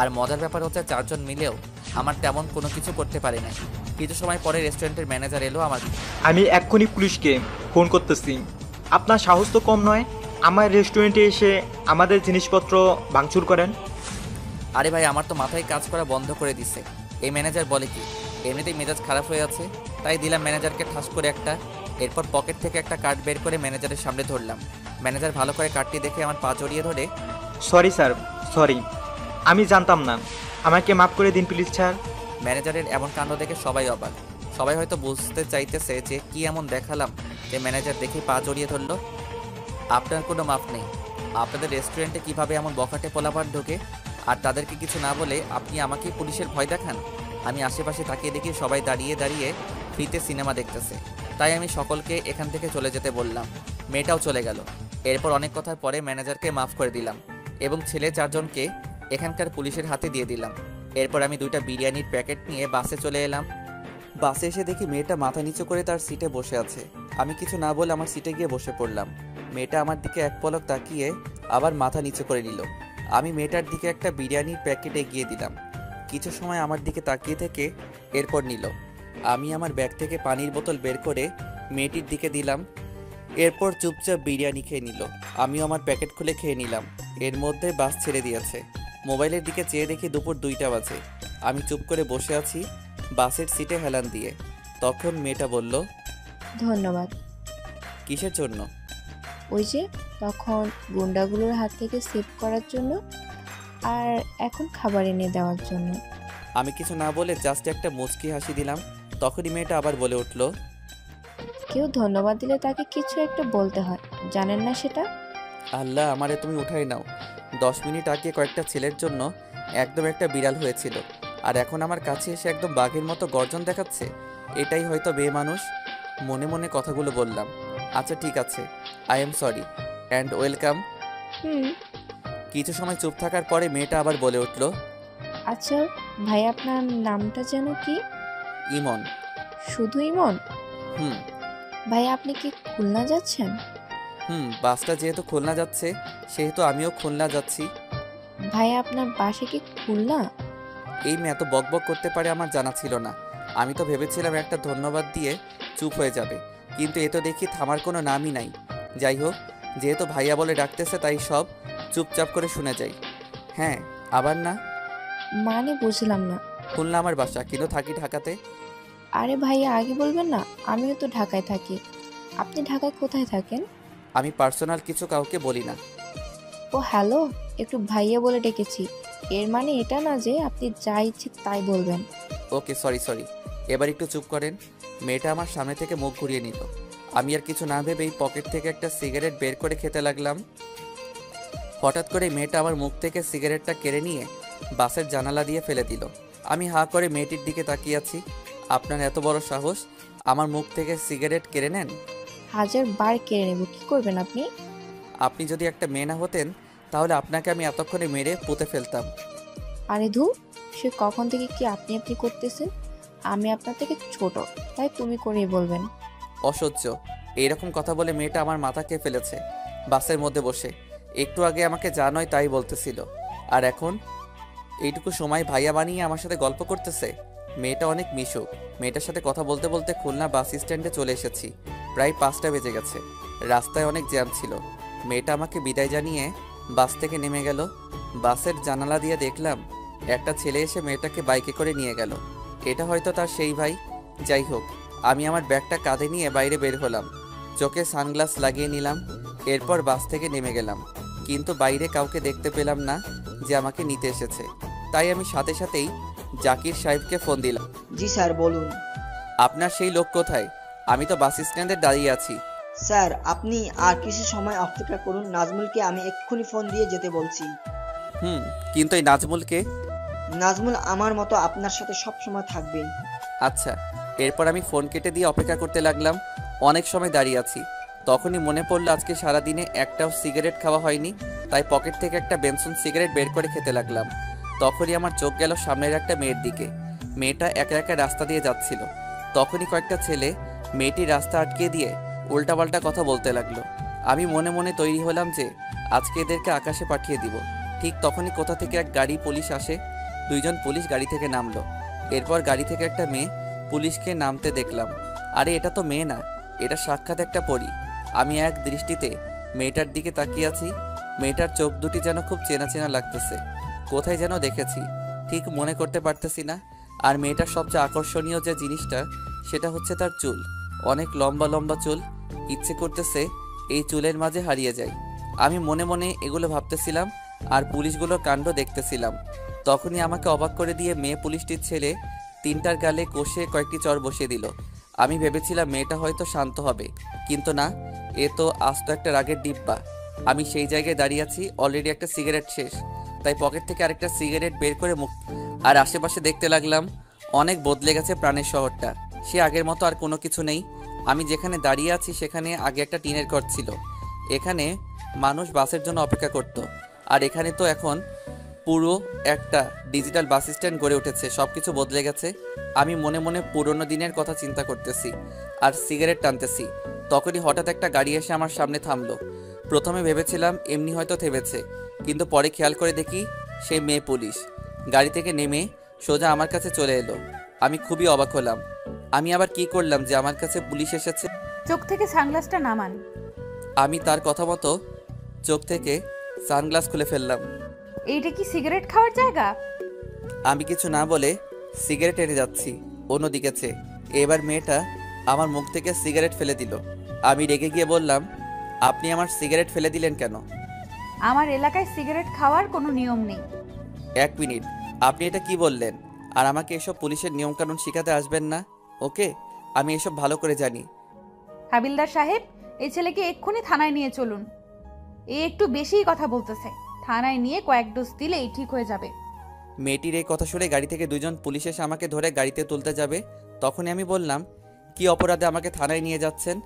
আর মজার ব্যাপার হচ্ছে 4 জন মিলেও আমার তেমন কোনো কিছু করতে পারে না। কিছু সময় পরে রেস্টুরেন্টের ম্যানেজার এলো আমার। আমি এক্ষুনি পুলিশকে ফোন করতেছি। আপনার সাহস তো কম নয়, আমার রেস্টুরেন্টে এসে আমাদের জিনিসপত্র ভাঙচুর করেন। আরে ভাই, আমার তো মাথায় কাজ করা বন্ধ করে দিছে। এই ম্যানেজার বলে কি, এমনিতেই মেজাজ খারাপ হয়ে আছে, তাই দিলাম ম্যানেজারকে ঠাস করে একটা। এরপর পকেট থেকে একটা কার্ড বের করে ম্যানেজারের সামনে ধরলাম। ম্যানেজার ভালো করে কার্ডটি দেখে আমার পা জড়িয়ে ধরে, সরি স্যার, সরি, আমি জানতাম না, আমাকে মাফ করে দিন প্লিজ স্যার। ম্যানেজারের এমন কাণ্ড দেখে সবাই অবাক। সবাই হয়তো বুঝতে চাইতেছে যে কি এমন দেখালাম যে ম্যানেজার দেখে পা জড়িয়ে ধরলো। আপনার কোনো মাফ নেই। আপনাদের রেস্টুরেন্টে কিভাবে এমন বখাটে পোলাপান ঢোকে, আর তাদেরকে কিছু না বলে আপনি আমাকে পুলিশের ভয় দেখান? আমি আশেপাশে তাকিয়ে দেখি সবাই দাঁড়িয়ে দাঁড়িয়ে ফ্রিতে সিনেমা দেখতেছে, তাই আমি সকলকে এখান থেকে চলে যেতে বললাম। মেয়েটাও চলে গেল। এরপর অনেক কথার পরে ম্যানেজারকে মাফ করে দিলাম এবং ছেলে 4 জনকে এখানকার পুলিশের হাতে দিয়ে দিলাম। এরপর আমি 2টা বিরিয়ানির প্যাকেট নিয়ে বাসে চলে এলাম। বাসে এসে দেখি মেয়েটা মাথা নিচু করে তার সিটে বসে আছে। আমি কিছু না বলে আমার সিটে গিয়ে বসে পড়লাম। মেয়েটা আমার দিকে এক পলক তাকিয়ে আবার মাথা নিচু করে নিল। আমি মেয়েটার দিকে একটা বিরিয়ানির প্যাকেট এগিয়ে দিলাম। কিছু সময় আমার দিকে তাকিয়ে থেকে এরপর নিল। আমি আমার ব্যাগ থেকে পানির বোতল বের করে মেয়েটির দিকে দিলাম। এরপর চুপচাপ বিরিয়ানি খেয়ে নিল। আমিও আমার প্যাকেট খুলে খেয়ে নিলাম। এর মধ্যে বাস ছেড়ে দিয়েছে। মোবাইলের দিকে চেয়ে দেখি দুপুর 2টা বাজে। আমি চুপ করে বসে আছি বাসের সিটে হেলান দিয়ে। তখন মেয়েটা বলল, ধন্যবাদ। কিসের জন্য? ওই যে তখন গুন্ডাগুলোর হাত থেকে সেভ করার জন্য, আর এখন খাবার এনে দেওয়ার জন্য। আমি কিছু না বলে জাস্ট একটা মুচকি হাসি দিলাম। তখনই মেয়েটা আবার বলে উঠল, কেউ ধন্যবাদ দিলে তাকে কিছু একটা বলতে হয়, জানেন না সেটা? আল্লাহ, আমারে তুমি উঠাই নাও। 10 মিনিট আগে কয়েকটা ছেলের জন্য একদম একটা বিড়াল হয়েছিল, আর এখন আমার কাছে এসে একদম বাঘের মতো গর্জন দেখাচ্ছে। এটাই হয়তো মেয়ে মানুষ। মনে মনে কথাগুলো বললাম। আচ্ছা ঠিক আছে, I am sorry and welcome. Hmm. কিছু সময় চুপ থাকার পরে মেয়েটা আবার বলে উঠল, আচ্ছা ভাই, আপনার নামটা যেন কি? ইমন। শুধু ইমন? হুম ভাই আপনি কি খুলনা যাচ্ছেন? বাসটা যেহেতু খুলনা যাচ্ছে সেহেতু আমিও খুলনা যাচ্ছি। ভাই আপনার বাসা কি খুলনা? এই মেয়ে এত বকবক করতে পারে আমার জানা ছিল না। আমি তো ভেবেছিলাম একটা ধন্যবাদ দিয়ে চুপ হয়ে যাবে, কিন্তু এ তো দেখি থামার কোনো নামই নাই। যাই হোক, যেহেতু ভাইয়া বলে ডাকতেছে তাই সব চুপচাপ করে শুনে যাই। হ্যাঁ, আবার না, মানে বুঝলাম না। খুলনা আমার বাসা, কিন্তু থাকি ঢাকাতে। আরে ভাইয়া আগে বলবেন না, আমিও তো ঢাকায় থাকি। আপনি ঢাকায় কোথায় থাকেন? আমি পার্সোনাল কিছু কাউকে বলি না। ও হ্যালো, একটু ভাইয়া বলে ডেকেছি, এর মানে এটা না যে আপনি যা ইচ্ছে তাই বলবেন। ওকে, সরি। এবার একটু চুপ করেন। মেয়েটা আমার সামনে থেকে মুখ ঘুরিয়ে নিল। আমি আর কিছু না ভেবেই পকেট থেকে একটা সিগারেট বের করে খেতে লাগলাম। হঠাৎ করে মেয়েটা আমার মুখ থেকে সিগারেটটা কেড়ে নিয়ে বাসের জানালা দিয়ে ফেলে দিল। আমি হাঁ করে মেয়েটির দিকে তাকিয়ে আছি। আপনার এত বড় সাহস, আমার মুখ থেকে সিগারেট কেড়ে নেন? 1000 বার কেড়ে নেব, কি করবেন আপনি? আপনি যদি একটা মেয়ে না হতেন তাহলে আপনাকে আমি এতক্ষণে মেরে পুঁতে ফেলতাম। আরে ধু, সে কখন থেকে কি আপনি আপনি করতেছেন? আমি আপনার থেকে ছোট, তাই তুমি করেই বলবেন। অসহ্য। এইরকম কথা বলে মেয়েটা আমার মাথা খেয়ে ফেলেছে বাসের মধ্যে বসে। একটু আগে আমাকে যা নয় তাই বলতেছিল, আর এখন এইটুকু সময় ভাইয়া বানিয়ে আমার সাথে গল্প করতেছে। মেয়েটা অনেক মিশুক। মেয়েটার সাথে কথা বলতে বলতে খুলনা বাস স্ট্যান্ডে চলে এসেছি। প্রায় 5টা বেজে গেছে। রাস্তায় অনেক জ্যাম ছিল। মেয়েটা আমাকে বিদায় জানিয়ে বাস থেকে নেমে গেল। বাসের জানালা দিয়ে দেখলাম একটা ছেলে এসে মেয়েটাকে বাইকে করে নিয়ে গেল। এটা হয়তো তার সেই ভাই। যাই হোক, আমি আমার ব্যাগটা কাঁধে নিয়ে বাইরে বের হলাম। চোখে সানগ্লাস লাগিয়ে নিলাম। এরপর বাস থেকে নেমে গেলাম, কিন্তু বাইরে কাউকে দেখতে পেলাম না যে আমাকে নিতে এসেছে। তাই আমি সাথে সাথেই জাকির সাহেবকে ফোন দিলাম। জি স্যার, বলুন। আপনার সেই লোক কোথায়? আমি তো বাস স্ট্যান্ডে দাঁড়িয়ে আছি। স্যার, আপনি আর কিছু সময় অপেক্ষা করুন, নাজমুলকে আমি এক্ষুনি ফোন দিয়ে যেতে বলছি। কিন্তু এই নাজমুলকে? নাজমুল আমার মতো আপনার সাথে সব সময় থাকবে। আচ্ছা। এরপর আমি ফোন কেটে দিয়ে অপেক্ষা করতে লাগলাম। অনেক সময় দাঁড়িয়ে আছি। তখনই মনে পড়লো আজকে সারাদিনে একটাও সিগারেট খাওয়া হয়নি, তাই পকেট থেকে একটা বেনসন সিগারেট বের করে খেতে লাগলাম। তখনই আমার চোখ গেল সামনের একটা মেয়ের দিকে। মেয়েটা একা একা রাস্তা দিয়ে যাচ্ছিল। তখনই কয়েকটা ছেলে মেয়েটির রাস্তা আটকে দিয়ে উল্টাপাল্টা কথা বলতে লাগলো। আমি মনে মনে তৈরি হলাম যে আজকে এদেরকে আকাশে পাঠিয়ে দিব। ঠিক তখনই কোথা থেকে এক গাড়ি পুলিশ আসে। 2জন পুলিশ গাড়ি থেকে নামলো। এরপর গাড়ি থেকে একটা মেয়ে পুলিশকে নামতে দেখলাম। আরে এটা তো মেয়ে না, এটা সাক্ষাৎ একটা পরী। আমি এক দৃষ্টিতে মেয়েটার দিকে তাকিয়ে আছি। মেয়েটার চোখ দুটি যেন খুব চেনা চেনা লাগতেছে। কোথায় যেন দেখেছি, ঠিক মনে করতে পারতেছি না। আর মেয়েটার সবচেয়ে আকর্ষণীয় যে জিনিসটা সেটা হচ্ছে তার চুল। অনেক লম্বা লম্বা চুল। ইচ্ছে করতেছে এই চুলের মাঝে হারিয়ে যায়। আমি মনে মনে এগুলো ভাবতেছিলাম আর পুলিশগুলোর কাণ্ড দেখতেছিলাম। তখনই আমাকে অবাক করে দিয়ে মেয়ে পুলিশটির ছেলে 3টার গালে কষে কয়েকটি চর বসিয়ে দিল। আমি ভেবেছিলাম মেয়েটা হয়তো শান্ত হবে, কিন্তু না, এ তো আস্ত একটা রাগের ডিব্বা। আমি সেই জায়গায় দাঁড়িয়ে আছি, অলরেডি একটা সিগারেট শেষ, তাই পকেট থেকে আরেকটা সিগারেট বের করে মুখ আর আশেপাশে দেখতে লাগলাম। অনেক বদলে গেছে প্রাণের শহরটা। সে আগের মতো আর কোনো কিছু নেই। আমি যেখানে দাঁড়িয়ে আছি সেখানে আগে একটা টিনের ঘর ছিল। এখানে মানুষ বাসের জন্য অপেক্ষা করত, আর এখানে তো এখন পুরো একটা ডিজিটাল বাস স্ট্যান্ড গড়ে উঠেছে। সব কিছু বদলে গেছে। আমি মনে মনে পুরনো দিনের কথা চিন্তা করতেছি আর সিগারেট টানতেছি। তখনই হঠাৎ একটা গাড়ি এসে আমার সামনে থামলো। প্রথমে ভেবেছিলাম এমনি হয়তো থেমেছে, কিন্তু পরে খেয়াল করে দেখি সেই মেয়ে পুলিশ গাড়ি থেকে নেমে সোজা আমার কাছে চলে এলো। আমি খুবই অবাক হলাম। আমি আবার কি করলাম যে আমার কাছে পুলিশ এসেছে? চোখ থেকে সানগ্লাসটা নামান। আমি তার কথা মতো চোখ থেকে সানগ্লাস খুলে ফেললাম। এইটা কি সিগারেট খাওয়ার জায়গা? আমি কিছু না বলে সিগারেট এনে যাচ্ছি অন্যদিকে চেয়ে। এবার মেয়েটা আমার মুখ থেকে সিগারেট ফেলে দিল। আমি রেগে গিয়ে বললাম, আপনি আমার সিগারেট ফেলে দিলেন কেন? আমার এলাকায় সিগারেট খাওয়ার কোনো নিয়ম নেই। 1 মিনিট, আপনি এটা কি বললেন? আর আমাকে এসব পুলিশের নিয়মকানুন শিখাতে আসবেন না, ওকে? আমি এসব ভালো করে জানি। হাবিলদার সাহেব, এই ছেলেকে এক্ষুনি থানায় নিয়ে চলুন। এ একটু বেশিই কথা বলতেছে। থানায় নিয়ে কয়েক ডোজ দিলেই ঠিক হয়ে যাবে। মেয়েটির এই কথা শুনে গাড়ি থেকে দুজন পুলিশ এসে আমাকে ধরে গাড়িতে তুলতে যাবে। তখনই আমি বললাম, কি অপরাধে আমাকে থানায় নিয়ে যাচ্ছেন?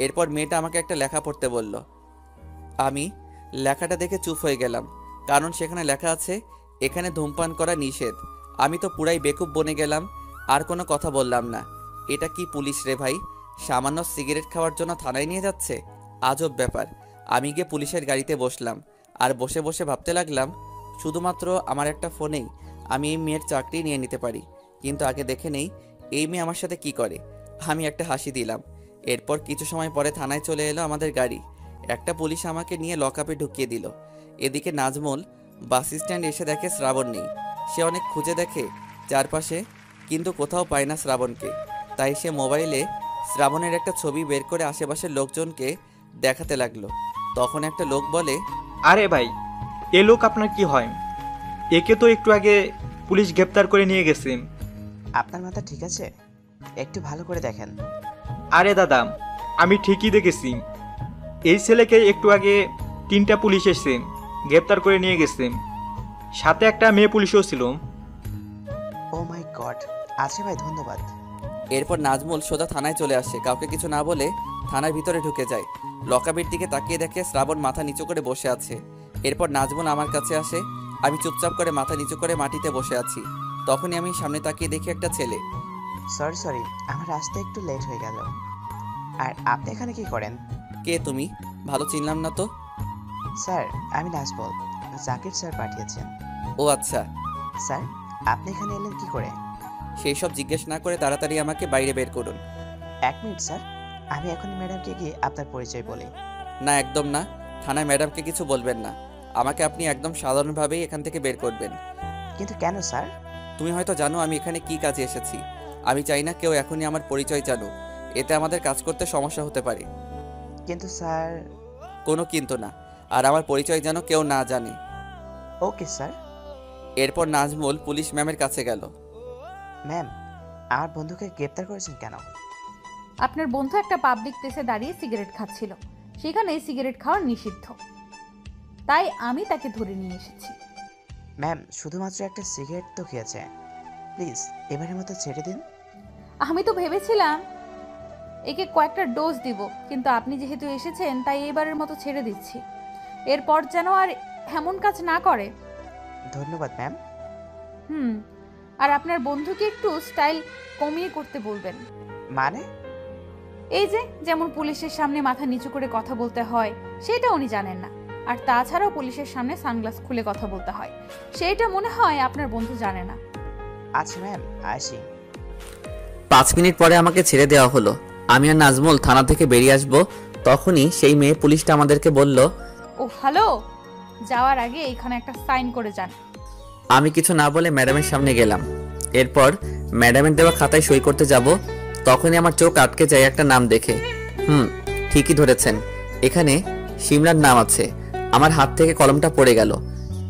এরপর মেয়েটা আমাকে একটা লেখা পড়তে বলল। আমি লেখাটা দেখে চুপ হয়ে গেলাম, কারণ সেখানে লেখা আছে এখানে ধূমপান করা নিষেধ। আমি তো পুরাই বেকুব বনে গেলাম, আর কোনো কথা বললাম না। এটা কি পুলিশ রে ভাই, সামান্য সিগারেট খাওয়ার জন্য থানায় নিয়ে যাচ্ছে? আজব ব্যাপার। আমি গিয়ে পুলিশের গাড়িতে বসলাম, আর বসে বসে ভাবতে লাগলাম, শুধুমাত্র আমার একটা ফোনেই আমি এই মেয়ের চাকরি নিয়ে নিতে পারি। কিন্তু আগে দেখে নেই এই মেয়ে আমার সাথে কি করে। আমি একটা হাসি দিলাম। এরপর কিছু সময় পরে থানায় চলে এলো আমাদের গাড়ি। একটা পুলিশ আমাকে নিয়ে লকআপে ঢুকিয়ে দিল। এদিকে নাজমুল বাস স্ট্যান্ড এসে দেখে শ্রাবণ নেই। সে অনেক খুঁজে দেখে চারপাশে, কিন্তু কোথাও পায় না শ্রাবণকে। তাই সে মোবাইলে শ্রাবণের একটা ছবি বের করে আশেপাশের লোকজনকে দেখাতে লাগলো। তখন একটা লোক বলে, আরে ভাই, এ লোক আপনার কি হয়? একে তো একটু আগে পুলিশ গ্রেপ্তার করে নিয়ে গেছে। আপনার মাথা ঠিক আছে? একটু ভালো করে দেখেন। আরে দাদা, আমি ঠিকই দেখেছি। এই ছেলেকে একটু আগে 3টা পুলিশ এসে গ্রেপ্তার করে নিয়ে গেছে, সাথে একটা মেয়ে পুলিশও ছিল। ও মাই গড। আচ্ছা ভাই, ধন্যবাদ। এরপর নাজমুল সোজা থানায় চলে আসে। কাউকে কিছু না বলে থানার ভিতরে ঢুকে যায়। লকআপের দিকে তাকিয়ে দেখে শ্রাবণ মাথা নিচু করে বসে আছে। এরপর নাজমুল আমার কাছে আসে। আমি চুপচাপ করে মাথা নিচু করে মাটিতে বসে আছি। তখনই আমি সামনে তাকিয়ে দেখি একটা ছেলে। সরি, আমার আসতে একটু লেট হয়ে গেল। আর আপনি এখানে কি করেন? কে তুমি? ভালো চিনলাম না তো। স্যার, আমি নাজমুল, জাকির স্যার পাঠিয়েছেন। ও আচ্ছা। স্যার, আপনি এখানে এলেন কি করে? সেই সব জিজ্ঞেস না করে তাড়াতাড়ি আমাকে বাইরে বের করুন। 1 মিনিট স্যার, আমি এখনই ম্যাডামকে গিয়ে আপনার পরিচয় বলি। না, একদম না। থানায় ম্যাডামকে কিছু বলবেন না। আমাকে আপনি একদম সাধারণভাবেই এখান থেকে বের করবেন। কিন্তু কেন স্যার? তুমি হয়তো জানো আমি এখানে কি কাজে এসেছি। আমি চাই না কেউ এখনই আমার পরিচয় জানুক। এতে আমাদের কাজ করতে সমস্যা হতে পারে। কিন্তু স্যার। কোনো কিন্তু না। আর আমার পরিচয় যেন কেউ না জানে। Okay sir. এরপর নাজমুল পুলিশ ম্যামের কাছে গেল। ম্যাম, আমার বন্ধুকে গ্রেপ্তার করেছেন কেন? আপনার বন্ধু একটা পাবলিক প্লেসে দাঁড়িয়ে সিগারেট খাচ্ছিল। সেখানে সিগারেট খাওয়া নিষিদ্ধ, তাই আমি তাকে ধরে নিয়ে এসেছি। ম্যাম, শুধুমাত্র একটা সিগারেট তো খেয়েছে, প্লিজ এবারের মতো ছেড়ে দিন। আমি তো ভেবেছিলাম একে কয়েকটা ডোজ দিব, কিন্তু আপনি যেহেতু এসেছেন তাই এবারের মতো ছেড়ে দিচ্ছি। এরপর যেন আর এমন কাজ না করে। ধন্যবাদ ম্যাম। আর আপনার বন্ধুকে একটু স্টাইল কমিয়ে করতে বলবেন। মানে? এই যে যেমন পুলিশের সামনে মাথা নিচু করে কথা বলতে হয় সেটা উনি জানেন না, আর তাছাড়াও পুলিশের সামনে সানগ্লাস খুলে কথা বলতে হয় সেটা মনে হয় আপনার বন্ধু জানে না। আচ্ছা ম্যাম, আসি। 5 মিনিট পরে আমাকে ছেড়ে দেওয়া হলো। আমি আর নাজমুল থানা থেকে বেরিয়ে আসবো। তখনই সেই মেয়ে পুলিশটা আমাদেরকে বলল, ও হ্যালো, যাওয়ার আগে এখানে একটা সাইন করে যান। আমি কিছু না বলে ম্যাডামের সামনে গেলাম। এরপর ম্যাডামের দেওয়া খাতায় সই করতে যাব। তখনই আমার চোখ আটকে যায় একটা নাম দেখে। ঠিকই ধরেছেন, এখানে সিমলার নাম আছে। আমার হাত থেকে কলমটা পড়ে গেল।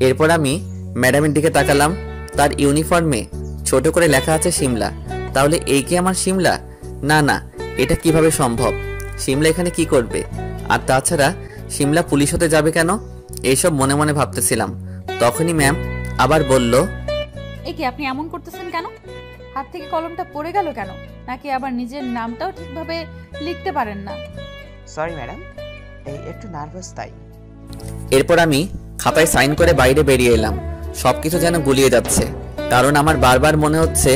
এরপর আমি ম্যাডামের দিকে তাকালাম। তার ইউনিফর্মে ছোট করে লেখা আছে সিমলা। তাহলে এই কি আমার সিমলা? না, এটা কিভাবে সম্ভব? সিমলা এখানে কি করবে? আর তাছাড়া সিমলা পুলিশ হতে যাবে কেন? এইসব মনে মনে ভাবতেছিলাম। তখনই ম্যাম আবার বলল, এই কি আপনি এমন করতেছেন কেন? হাত থেকে কলমটা পড়ে গেল কেন? নাকি আবার নিজের নামটাও ঠিকভাবে লিখতে পারেন না? সরি ম্যাডাম, এই একটু নার্ভাস তাই। এরপর আমি খাতায় সাইন করে বাইরে বেরিয়ে এলাম। সবকিছু যেন গুলিয়ে যাচ্ছে, কারণ আমার বারবার মনে হচ্ছে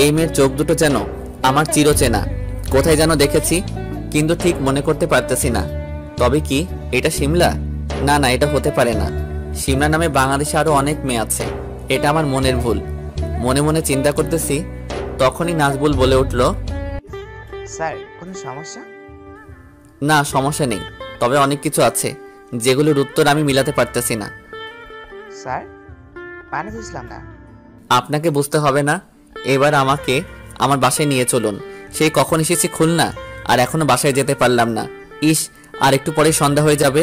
এই মেয়ের চোখ দুটো যেন আমার চিরচেনা। কোথায় যেন দেখেছি, কিন্তু ঠিক মনে করতে পারতেছি না। তবে কি এটা সিমলা? না, এটা হতে পারে না। সিমলা নামে বাংলাদেশে আরো অনেক মেয়ে আছে। এটা আমার মনের ভুল। মনে মনে চিন্তা করতেছি। তখনই নাজবুল বলে উঠল, স্যার, কোনো সমস্যা? না, সমস্যা নেই, তবে অনেক কিছু আছে যেগুলোর উত্তর আমি মিলাতে পারতেছি না। স্যার, মানে বুঝলাম না। আপনাকে বুঝতে হবে না। এবার আমাকে আমার বাসায় নিয়ে চলুন। সেই কখন এসেছি খুলনা, আর এখনো বাসায় যেতে পারলাম না। ইস, আর একটু পরে সন্ধ্যা হয়ে যাবে।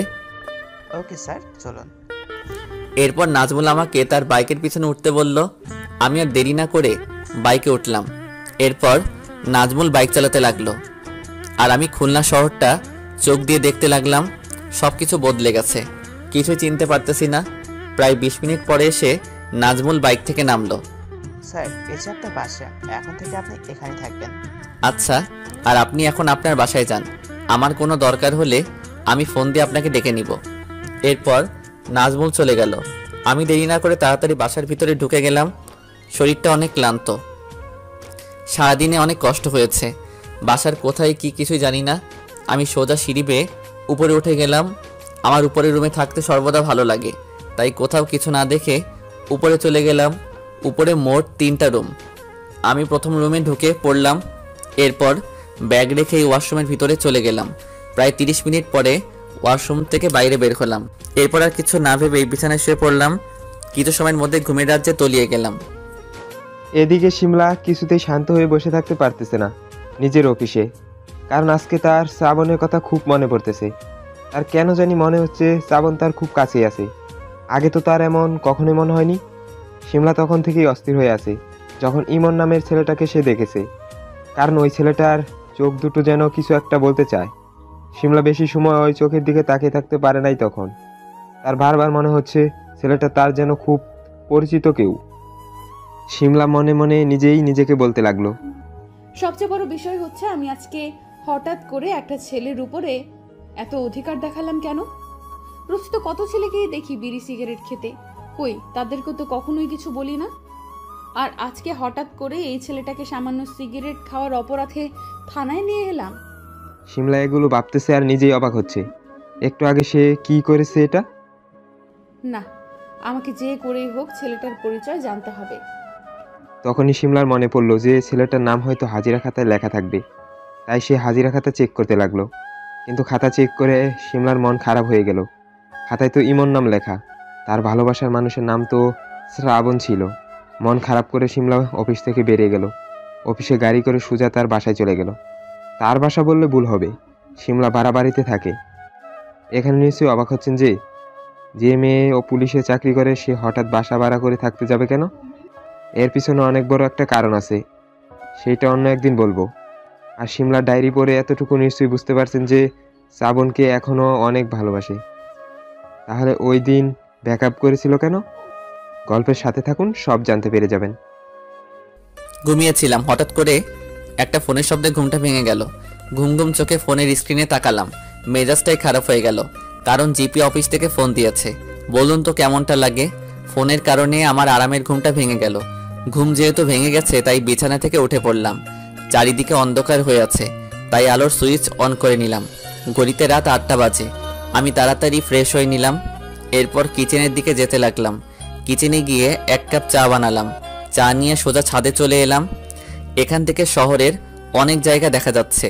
ওকে স্যার, চলুন। এরপর নাজমুল আমাকে তার বাইকের পিছনে উঠতে বলল। আমি আর দেরি না করে বাইকে উঠলাম। এরপর নাজমুল বাইক চালাতে লাগলো, আর আমি খুলনা শহরটা চোখ দিয়ে দেখতে লাগলাম। সবকিছু বদলে গেছে। কিছু চিনতে পারতেছি না। প্রায় 20 মিনিট পরে এসে নাজমুল বাইক থেকে নামলো। স্যার, এই যে আপনার বাসা, এখন থেকে আপনি এখানে থাকবেন। আচ্ছা, আর আপনি এখন আপনার বাসায় যান। আমার কোনো দরকার হলে আমি ফোন দিয়ে আপনাকে ডেকে নিব। এরপর নাজমুল চলে গেল। আমি দেরি না করে তাড়াতাড়ি বাসার ভিতরে ঢুকে গেলাম। শরীরটা অনেক ক্লান্ত, সারাদিনে অনেক কষ্ট হয়েছে। বাসার কোথায় কি কিছুই জানি না। আমি সোজা সিঁড়ি বেয়ে উপরে উঠে গেলাম। আমার উপরের রুমে থাকতে সর্বদা ভালো লাগে, তাই কোথাও কিছু না দেখে উপরে চলে গেলাম। উপরে মোট 3টা রুম। আমি প্রথম রুমে ঢুকে পড়লাম। এরপর ব্যাগ রেখে ওয়াশরুমের ভিতরে চলে গেলাম। প্রায় 30 মিনিট পরে ওয়াশরুম থেকে বাইরে বের হলাম। এরপর আর কিছু না ভেবে বিছানায় শুয়ে পড়লাম। কিছু সময়ের মধ্যে ঘুমের রাজ্যে তলিয়ে গেলাম। এদিকে শিমলা কিছুতেই শান্ত হয়ে বসে থাকতে পারতেছে না নিজের অফিসে, কারণ আজকে তার শ্রাবণের কথা খুব মনে পড়তেছে। তার কেন জানি মনে হচ্ছে শ্রাবণ তার খুব কাছেই আছে। আগে তো তার এমন কখনোই মনে হয়নি। শিমলা তখন থেকেই অস্থির হয়ে আছে যখন ইমন নামের ছেলেটাকে সে দেখেছে, কারণ ওই ছেলেটার চোখ দুটো যেন কিছু একটা বলতে চায়। শিমলা বেশি সময় ওই চোখের দিকে তাকিয়ে থাকতে পারে নাই। তখন তার বারবার মনে হচ্ছে ছেলেটা তার যেন খুব পরিচিত কেউ। শিমলা মনে মনে নিজেই নিজেকে বলতে লাগলো, সবচেয়ে বড় বিষয় হচ্ছে আমি আজকে হঠাৎ করে একটা ছেলের উপরে এত অধিকার দেখালাম কেন? রোজ তো কত ছেলেকেই দেখি বিড়ি সিগারেট খেতে, কই তাদেরকে তো কখনোই কিছু বলি না। আর আজকে হঠাৎ করে এই ছেলেটাকে সামান্য সিগারেট খাওয়ার অপরাধে থানায় নিয়ে এলাম। শিমলা এগুলো ভাবতেছে আর নিজেই অবাক হচ্ছে। একটু আগে সে কি করেছে এটা? না, আমাকে যে করেই হোক ছেলেটার পরিচয় জানতে হবে। তখনই শিমলার মনে পড়লো যে ছেলেটার নাম হয়তো হাজিরা খাতায় লেখা থাকবে, তাই সে হাজিরা খাতা চেক করতে লাগলো। কিন্তু খাতা চেক করে শিমলার মন খারাপ হয়ে গেল। খাতায় তো ইমন নাম লেখা, তার ভালোবাসার মানুষের নাম তো শ্রাবণ ছিল। মন খারাপ করে শিমলা অফিস থেকে বেরিয়ে গেল। অফিসে গাড়ি করে সোজা তার বাসায় চলে গেল। তার বাসা বললে ভুল হবে, শিমলা ভাড়া বাড়িতে থাকে। এখানে নিশ্চয়ই অবাক হচ্ছেন যে মেয়ে ও পুলিশে চাকরি করে সে হঠাৎ বাসা ভাড়া করে থাকতে যাবে কেন? এর পিছনে অনেক বড় একটা কারণ আছে, সেইটা অন্য একদিন বলবো। আর শিমলার ডায়েরি পড়ে এতটুকু নিশ্চয়ই বুঝতে পারছেন যে শ্রাবণকে এখনও অনেক ভালোবাসে। তাহলে ওই দিন ব্যাকআপ করেছিল কেন? গল্পের সাথে থাকুন, সব জানতে পেরে যাবেন। ঘুমিয়েছিলাম, হঠাৎ করে একটা ফোনের শব্দে ঘুমটা ভেঙে গেল। ঘুম ঘুম চোখে ফোনের স্ক্রিনে তাকালাম। মেজাজটাই খারাপ হয়ে গেল, কারণ জিপি অফিস থেকে ফোন দিয়েছে। বলুন তো কেমনটা লাগে? ফোনের কারণে আমার আরামের ঘুমটা ভেঙে গেল। ঘুম যেহেতু ভেঙে গেছে তাই বিছানা থেকে উঠে পড়লাম। চারিদিকে অন্ধকার হয়ে আছে, তাই আলোর সুইচ অন করে নিলাম। ঘড়িতে রাত 8টা বাজে। আমি তাড়াতাড়ি ফ্রেশ হয়ে নিলাম। এরপর কিচেনের দিকে যেতে লাগলাম। কিচেনে গিয়ে 1 কাপ চা বানালাম। চা নিয়ে সোজা ছাদে চলে এলাম। এখান থেকে শহরের অনেক জায়গা দেখা যাচ্ছে।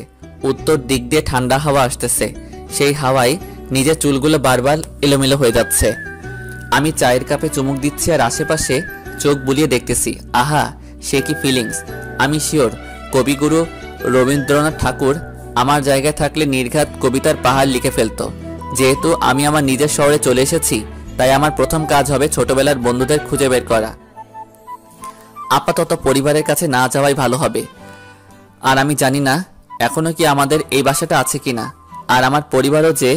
উত্তর দিক দিয়ে ঠান্ডা হাওয়া আসতেছে। সেই হাওয়ায় নিজের চুলগুলো বারবার এলোমেলো হয়ে যাচ্ছে। আমি চায়ের কাপে চুমুক দিচ্ছি আর আশেপাশে চোখ বুলিয়ে দেখতেছি। আহা, সে কি ফিলিংস! আমি শিওর কবিগুরু রবীন্দ্রনাথ ঠাকুর আমার জায়গায় থাকলে নির্ঘাত কবিতার পাহাড় লিখে ফেলতো। যেহেতু আমি আমার নিজের শহরে চলে এসেছি, তাই আমার প্রথম কাজ হবে ছোটবেলার বন্ধুদের খুঁজে বের করা। আপাতত পরিবারের কাছে না যাওয়াই ভালো হবে। আর আমি জানি না এখনো কি আমাদের এই বাসাটা আছে কিনা। আর আমার পরিবারও যে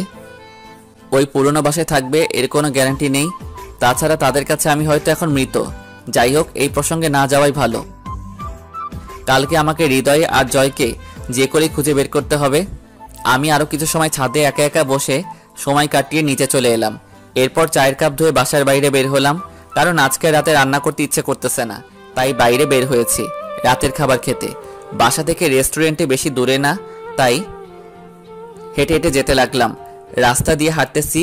ওই পুরনো বাসায় থাকবে এর কোনো গ্যারান্টি নেই। তাছাড়া তাদের কাছে আমি হয়তো এখন মৃত। যাই হোক, এই প্রসঙ্গে না যাওয়াই ভালো। কালকে আমাকে হৃদয় আর জয়কে যে করে খুঁজে বের করতে হবে। আমি আরও কিছু সময় ছাদে একা একা বসে সময় কাটিয়ে নিচে চলে এলাম। এরপর চায়ের কাপ ধুয়ে বাসার বাইরে বের হলাম, কারণ আজকে রাতে রান্না করতে ইচ্ছে করতেছে না, তাই বাইরে বের হয়েছি রাতের খাবার খেতে। বাসা থেকে রেস্টুরেন্টে বেশি দূরে না, তাই হেঁটে হেঁটে যেতে লাগলাম। রাস্তা দিয়ে হাঁটতেছি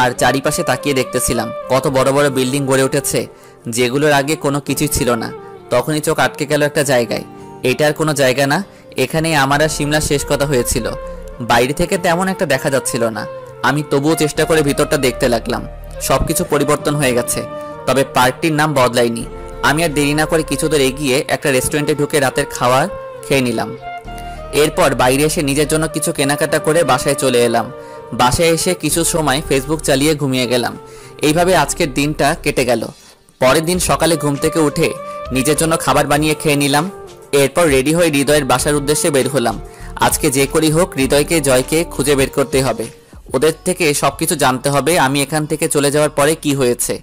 আর চারিপাশে তাকিয়ে দেখতেছিলাম কত বড় বড় বিল্ডিং গড়ে উঠেছে, যেগুলোর আগে কোনো কিছুই ছিল না। তখনই চোখ আটকে গেল একটা জায়গায়। এটা আর কোনো জায়গা না, এখানেই আমার আর সিমলার শেষ কথা হয়েছিল। বাইরে থেকে তেমন একটা দেখা যাচ্ছিল না। আমি তবুও চেষ্টা করে ভিতরটা দেখতে লাগলাম। সবকিছু পরিবর্তন হয়ে গেছে, তবে পার্কটির নাম বদলায়নি। আমি আর দেরি না করে কিছু দূর এগিয়ে একটা রেস্টুরেন্টে ঢুকে রাতের খাবার খেয়ে নিলাম। এরপর বাইরে এসে নিজের জন্য কিছু কেনাকাটা করে বাসায় চলে এলাম। বাসায় এসে কিছু সময় ফেসবুক চালিয়ে ঘুমিয়ে গেলাম। এইভাবে আজকের দিনটা কেটে গেল। পরের দিন সকালে ঘুম থেকে উঠে নিজের জন্য খাবার বানিয়ে খেয়ে নিলাম। এরপর রেডি হয়ে হৃদয়ের বাসার উদ্দেশ্যে বের হলাম। আজকে যে করেই হোক হৃদয়কে জয়কে খুঁজে বের করতে হবে। ওদের থেকে সব কিছু জানতে হবে আমি এখান থেকে চলে যাওয়ার পরে কি হয়েছে।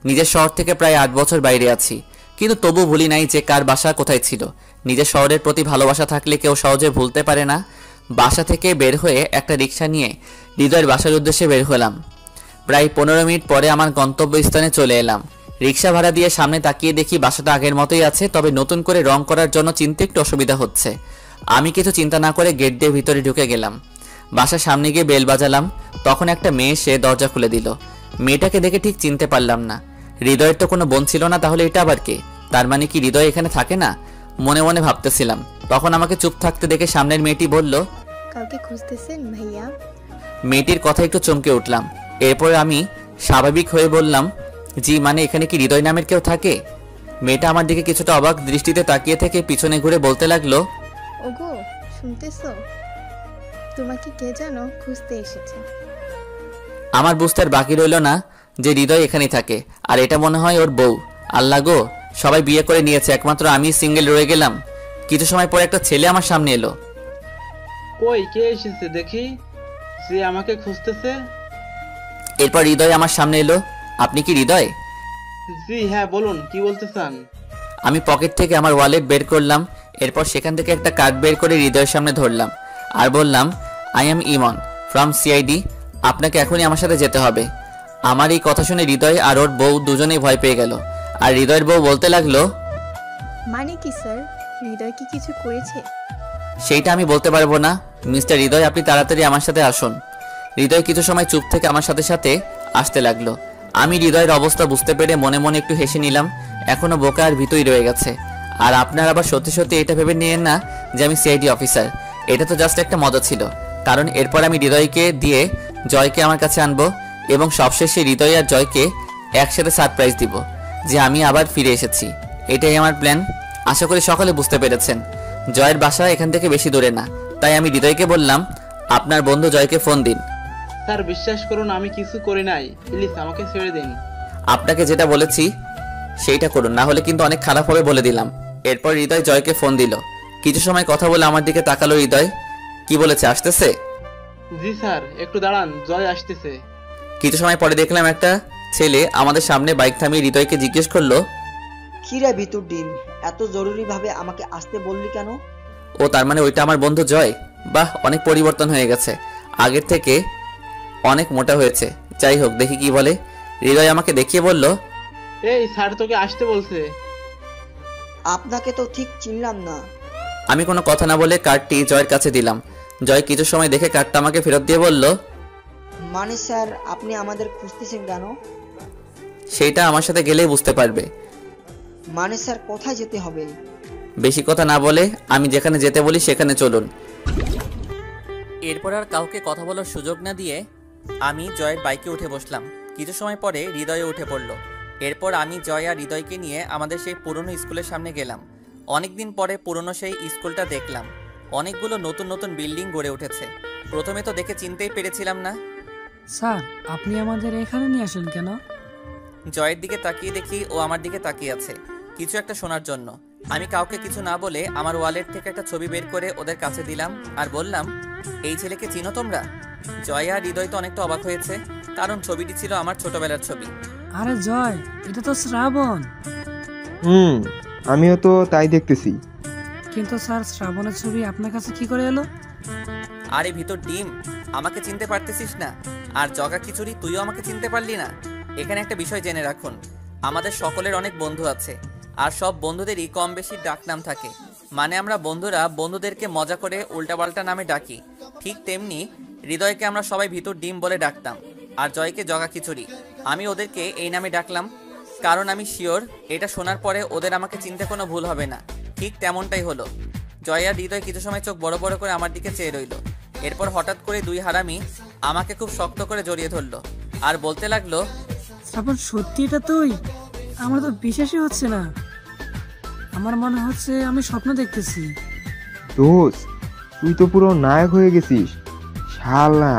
নিজের শহর থেকে প্রায় 8 বছর বাইরে আছি, কিন্তু তবু ভুলি নাই যে কার বাসা কোথায় ছিল। নিজের শহরের প্রতি ভালোবাসা থাকলে কেউ সহজে ভুলতে পারে না। বাসা থেকে বের হয়ে একটা রিক্সা নিয়ে হৃদয়ের বাসার উদ্দেশ্যে বের হলাম। প্রায় 15 মিনিট পরে আমার গন্তব্যস্থানে চলে এলাম। রিক্সা ভাড়া দিয়ে সামনে তাকিয়ে দেখি বাসাটা আগের মতোই আছে, তবে নতুন করে রং করার জন্য চিনতে একটু অসুবিধা হচ্ছে। আমি কিছু চিন্তা না করে গেট দিয়ে ভিতরে ঢুকে গেলাম। বাসার সামনে গিয়ে বেল বাজালাম, তখন একটা মেয়ে এসে দরজা খুলে দিল। মেয়েটাকে দেখে ঠিক চিনতে পারলাম না। হৃদয়ের তো কোনো বোন ছিল না, তাহলে এটা আবার কে? তার মানে কি হৃদয় এখানে থাকে না? মনে মনে ভাবতেছিলাম। তখন আমাকে চুপ থাকতে দেখে সামনের মেয়েটি বলল, কাউকে খুঁজতেছেন ভাইয়া? মেয়েটির কথা একটু চমকে উঠলাম। এরপর আমি স্বাভাবিক হয়ে বললাম, জি, মানে এখানে কি হৃদয় নামের কেউ থাকে? মেয়েটা আমার দিকে কিছুটা অবাক দৃষ্টিতে তাকিয়ে থেকে পিছনে ঘুরে বলতে লাগলো, ওগো শুনতেছো? তোমাকে কে জানো খুঁজতে এসেছে। আমার বুঝতে আর বাকি রইল না যে হৃদয় এখানেই থাকে, আর এটা মনে হয় ওর বউ। আল্লাহ গো, সবাই বিয়ে করে নিয়েছে, একমাত্র আমি সিঙ্গেল রয়ে গেলাম। কিছু সময় পরে একটা ছেলে আমার সামনে এলো। কই, কে এসেছে দেখি, যে আমাকে খুঁজতেছে? এরপর হৃদয় আমার সামনে এলো। আপনি কি হৃদয়? জি হ্যাঁ, বলুন কি বলতে চান? আমি পকেট থেকে আমার ওয়ালেট বের করলাম। এরপর সেখান থেকে একটা কার্ড বের করে হৃদয়ের সামনে ধরলাম আর বললাম, I am Imon from CID, আপনাকে এখনই আমার সাথে যেতে হবে। আমার এই কথা শুনে হৃদয় আর ওর বউ দুজনেই ভয় পেয়ে গেল। আর হৃদয়ের বউ বলতে লাগলো, মানে কি স্যার, হৃদয় কি কিছু করেছে? সেইটা আমি বলতে পারবো না মিস্টার হৃদয়, আপনি তাড়াতাড়ি আমার সাথে আসুন। হৃদয় কিছু সময় চুপ থেকে আমার সাথে সাথে আসতে লাগলো। আমি হৃদয়ের অবস্থা বুঝতে পেরে মনে মনে একটু হেসে নিলাম। এখনো বোকা আর ভীতই রয়ে গেছে। আর আপনার আবার সত্যি সত্যি এটা ভেবে নিয়েন না যে আমি সিআইডি অফিসার। এটা তো জাস্ট একটা মজা ছিল, কারণ এরপর আমি হৃদয়কে দিয়ে জয়কে আমার কাছে আনবো এবং সবশেষে হৃদয় আর জয়কে একসাথে সারপ্রাইজ দিব যে আমি আবার ফিরে এসেছি। এটাই আমার প্ল্যান। আশা করি সকলে বুঝতে পেরেছেন। জয়ের বাসা এখান থেকে বেশি দূরে না, তাই আমি হৃদয়কে বললাম, আপনার বন্ধু জয়কে ফোন দিন। স্যার বিশ্বাস করুন, আমি কিছু করি নাই, প্লিজ আমাকে ছেড়ে দিন। আপনাকে যেটা বলেছি সেইটা করুন, না হলে কিন্তু অনেক খারাপ হবে বলে দিলাম। এরপর হৃদয় জয়কে ফোন দিল। কিছু সময় কথা বলে আমার দিকে তাকালো হৃদয়। কি বলেছে, আসতেছে? জি স্যার, একটু দাঁড়ান, জয় আসতেছে। কিছু সময় পরে দেখলাম একটা ছেলে আমাদের সামনে বাইক থামিয়ে হৃদয়কে জিজ্ঞেস করলো, কিরে ভিতর ডিম, এত জরুরি ভাবে আমাকে আসতে বললি কেন? ও তার মানে ওইটা আমার বন্ধু জয়? বাহ, অনেক পরিবর্তন হয়ে গেছে, আগের থেকে অনেক মোটা হয়েছে। যাই হোক, দেখি কি বলে। হৃদয় আমাকে দেখিয়ে বলল, এই স্যার তোকে আসতে বলছে। আপনাকে তো ঠিক চিনলাম না। আমি কোনো কথা না বলে কার্ডটি জয়ের কাছে দিলাম। জয় কিছু সময় দেখে কার্ডটা আমাকে ফেরত দিয়ে বলল, মানে স্যার আপনি আমাদের খুঁজতেছেন কেন? সেইটা আমার সাথে গেলেই বুঝতে পারবে। মানে স্যার কোথায় যেতে হবে? বেশি কথা না বলে আমি যেখানে যেতে বলি সেখানে চলুন। এরপর আর কাউকে কথা বলার সুযোগ না দিয়ে আমি জয়ের বাইকে উঠে বসলাম। কিছু সময় পরে হৃদয়ে উঠে পড়ল। এরপর আমি জয় আর হৃদয়কে নিয়ে আমাদের সেই পুরনো স্কুলের সামনে গেলাম। অনেকদিন পরে পুরনো সেই স্কুলটা দেখলাম। অনেকগুলো নতুন নতুন বিল্ডিং গড়ে উঠেছে। প্রথমে তো দেখে চিনতেই পেরেছিলাম না। স্যার, আপনি আমাদের এখানে নিয়ে আসেন কেন? জয়ের দিকে তাকিয়ে দেখি ও আমার দিকে তাকিয়ে আছে কিছু একটা শোনার জন্য। আমি কাউকে কিছু না বলে আমার ওয়ালেট থেকে একটা ছবি বের করে ওদের কাছে দিলাম আর বললাম, এই ছেলেকে চিনো তোমরা? জয় আর হৃদয় তো অনেকটা অবাক হয়েছে, কারণ ছবিটি ছিল আমার ছোটবেলার ছবি। আরে জয়, এটা তো শ্রাবণ। আমিও তো তাই দেখতেছি। কিন্তু স্যার, শ্রাবণের ছবি আপনার কাছে কি করে এলো? আরে ভিতর ডিম, আমাকে চিনতে পারতেছিস না? আর জগা খিচুড়ি, তুইও আমাকে চিনতে পারলি না? এখানে একটা বিষয় জেনে রাখুন, আমাদের সকলের অনেক বন্ধু আছে, আর সব বন্ধুদেরই কম বেশি ডাকনাম থাকে। মানে আমরা বন্ধুরা বন্ধুদেরকে মজা করে উল্টাপাল্টা নামে ডাকি। ঠিক তেমনি হৃদয়কে আমরা সবাই ভিতর ডিম বলে ডাকতাম, আর জয়কে জগা খিচুড়ি। আমি ওদেরকে এই নামে ডাকলাম কারণ আমি শিওর এটা শোনার পরে ওদের আমাকে চিনতে কোনো ভুল হবে না। ঠিক তেমনটাই হলো। জয় আর হৃদয় কিছু সময় চোখ বড় বড় করে আমার দিকে চেয়ে রইল। এরপর হঠাৎ করে দুই হারামি আমাকে খুব শক্ত করে জড়িয়ে ধরলো আর বলতে লাগলো, শ্রাবণ, সত্যি এটা তুই? আমার তো বিশ্বাসই হচ্ছে না। আমার মনে হচ্ছে আমি স্বপ্ন দেখতেছি। দোস্ত, তুই তো পুরো নায়ক হয়ে গেছিস। শালা,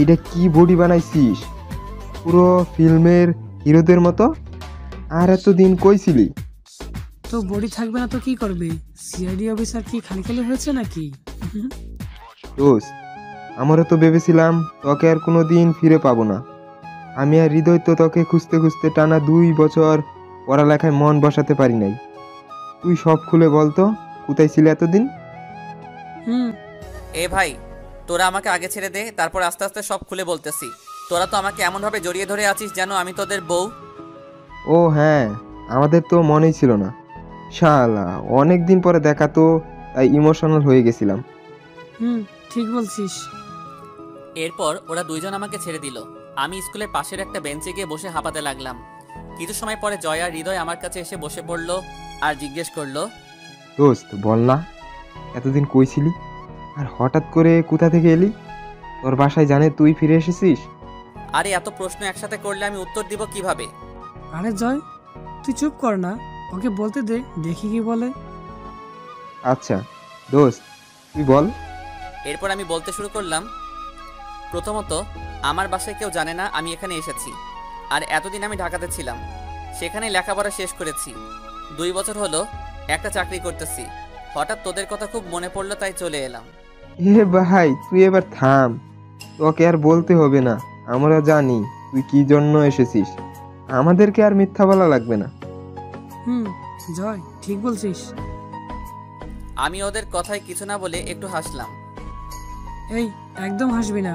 এটা কি বডি বানাইছিস, পুরো ফিল্মের হিরোদের মতো। আর এতদিন কইছিলি? তো বডি থাকবে না তো কি করবে? সিআইডি অফিসার কি খালি খালি হয়েছে নাকি? দোস্ত, আমারও তো ভেবেছিলাম তোকে আর কোনো দিন ফিরে পাবো না। আমি আর হৃদয় তো তোকে খুঁজতে খুঁজতে টানা 2 বছর পড়ালেখায় মন বসাতে পারি নাই। তুই সব খুলে বলতো, কোথায় ছিলে এতদিন? এ ভাই, তোরা আমাকে আগে ছেড়ে দে, তারপর আস্তে আস্তে সব খুলে বলতেছি। তোরা তো আমাকে এমনভাবে জড়িয়ে ধরে আছিস যেন আমি তোদের বউ। ও হ্যাঁ, আমাদের তো মনেই ছিল না। শালা, অনেক দিন পরে দেখা তো, তাই ইমোশনাল হয়ে গেছিলাম। ঠিক বলছিস। এরপর ওরা দুইজন আমাকে ছেড়ে দিল। আমি স্কুলের পাশের একটা বেঞ্চে গিয়ে বসে হাঁপাতে লাগলাম। কিছু সময় পরে জয় আর হৃদয় আমার কাছে এসে বসে পড়লো আর জিজ্ঞেস করলো, দোস্ত বল না, এতদিন কই ছিলি আর হঠাৎ করে কোথা থেকে এলি? তোর বাসায় জানে তুই ফিরে এসেছিস? আরে এত প্রশ্ন একসাথে করলে আমি উত্তর দিব কিভাবে? আরে জয়, তুই চুপ কর না, ওকে বলতে দে, দেখি কি বলে। আচ্ছা দোস্ত, তুই বল। এরপর আমি বলতে শুরু করলাম, প্রথমত আমার বাসায় কেউ জানে না আমি এখানে এসেছি। আর এতদিন আমি ঢাকাতে ছিলাম, সেখানে লেখাপড়া শেষ করেছি। 2 বছর হলো একটা চাকরি করতেছি। হঠাৎ তোদের কথা খুব মনে পড়লো, তাই চলে এলাম। এ ভাই, তুই এবার থাম, তোকে আর বলতে হবে না, আমরা জানি তুই কি জন্য এসেছিস। আমাদেরকে আর মিথ্যা বলা লাগবে না। জয়, ঠিক বলছিস। আমি ওদের কথায় কিছু না বলে একটু হাসলাম। এই, একদম হাসবি না।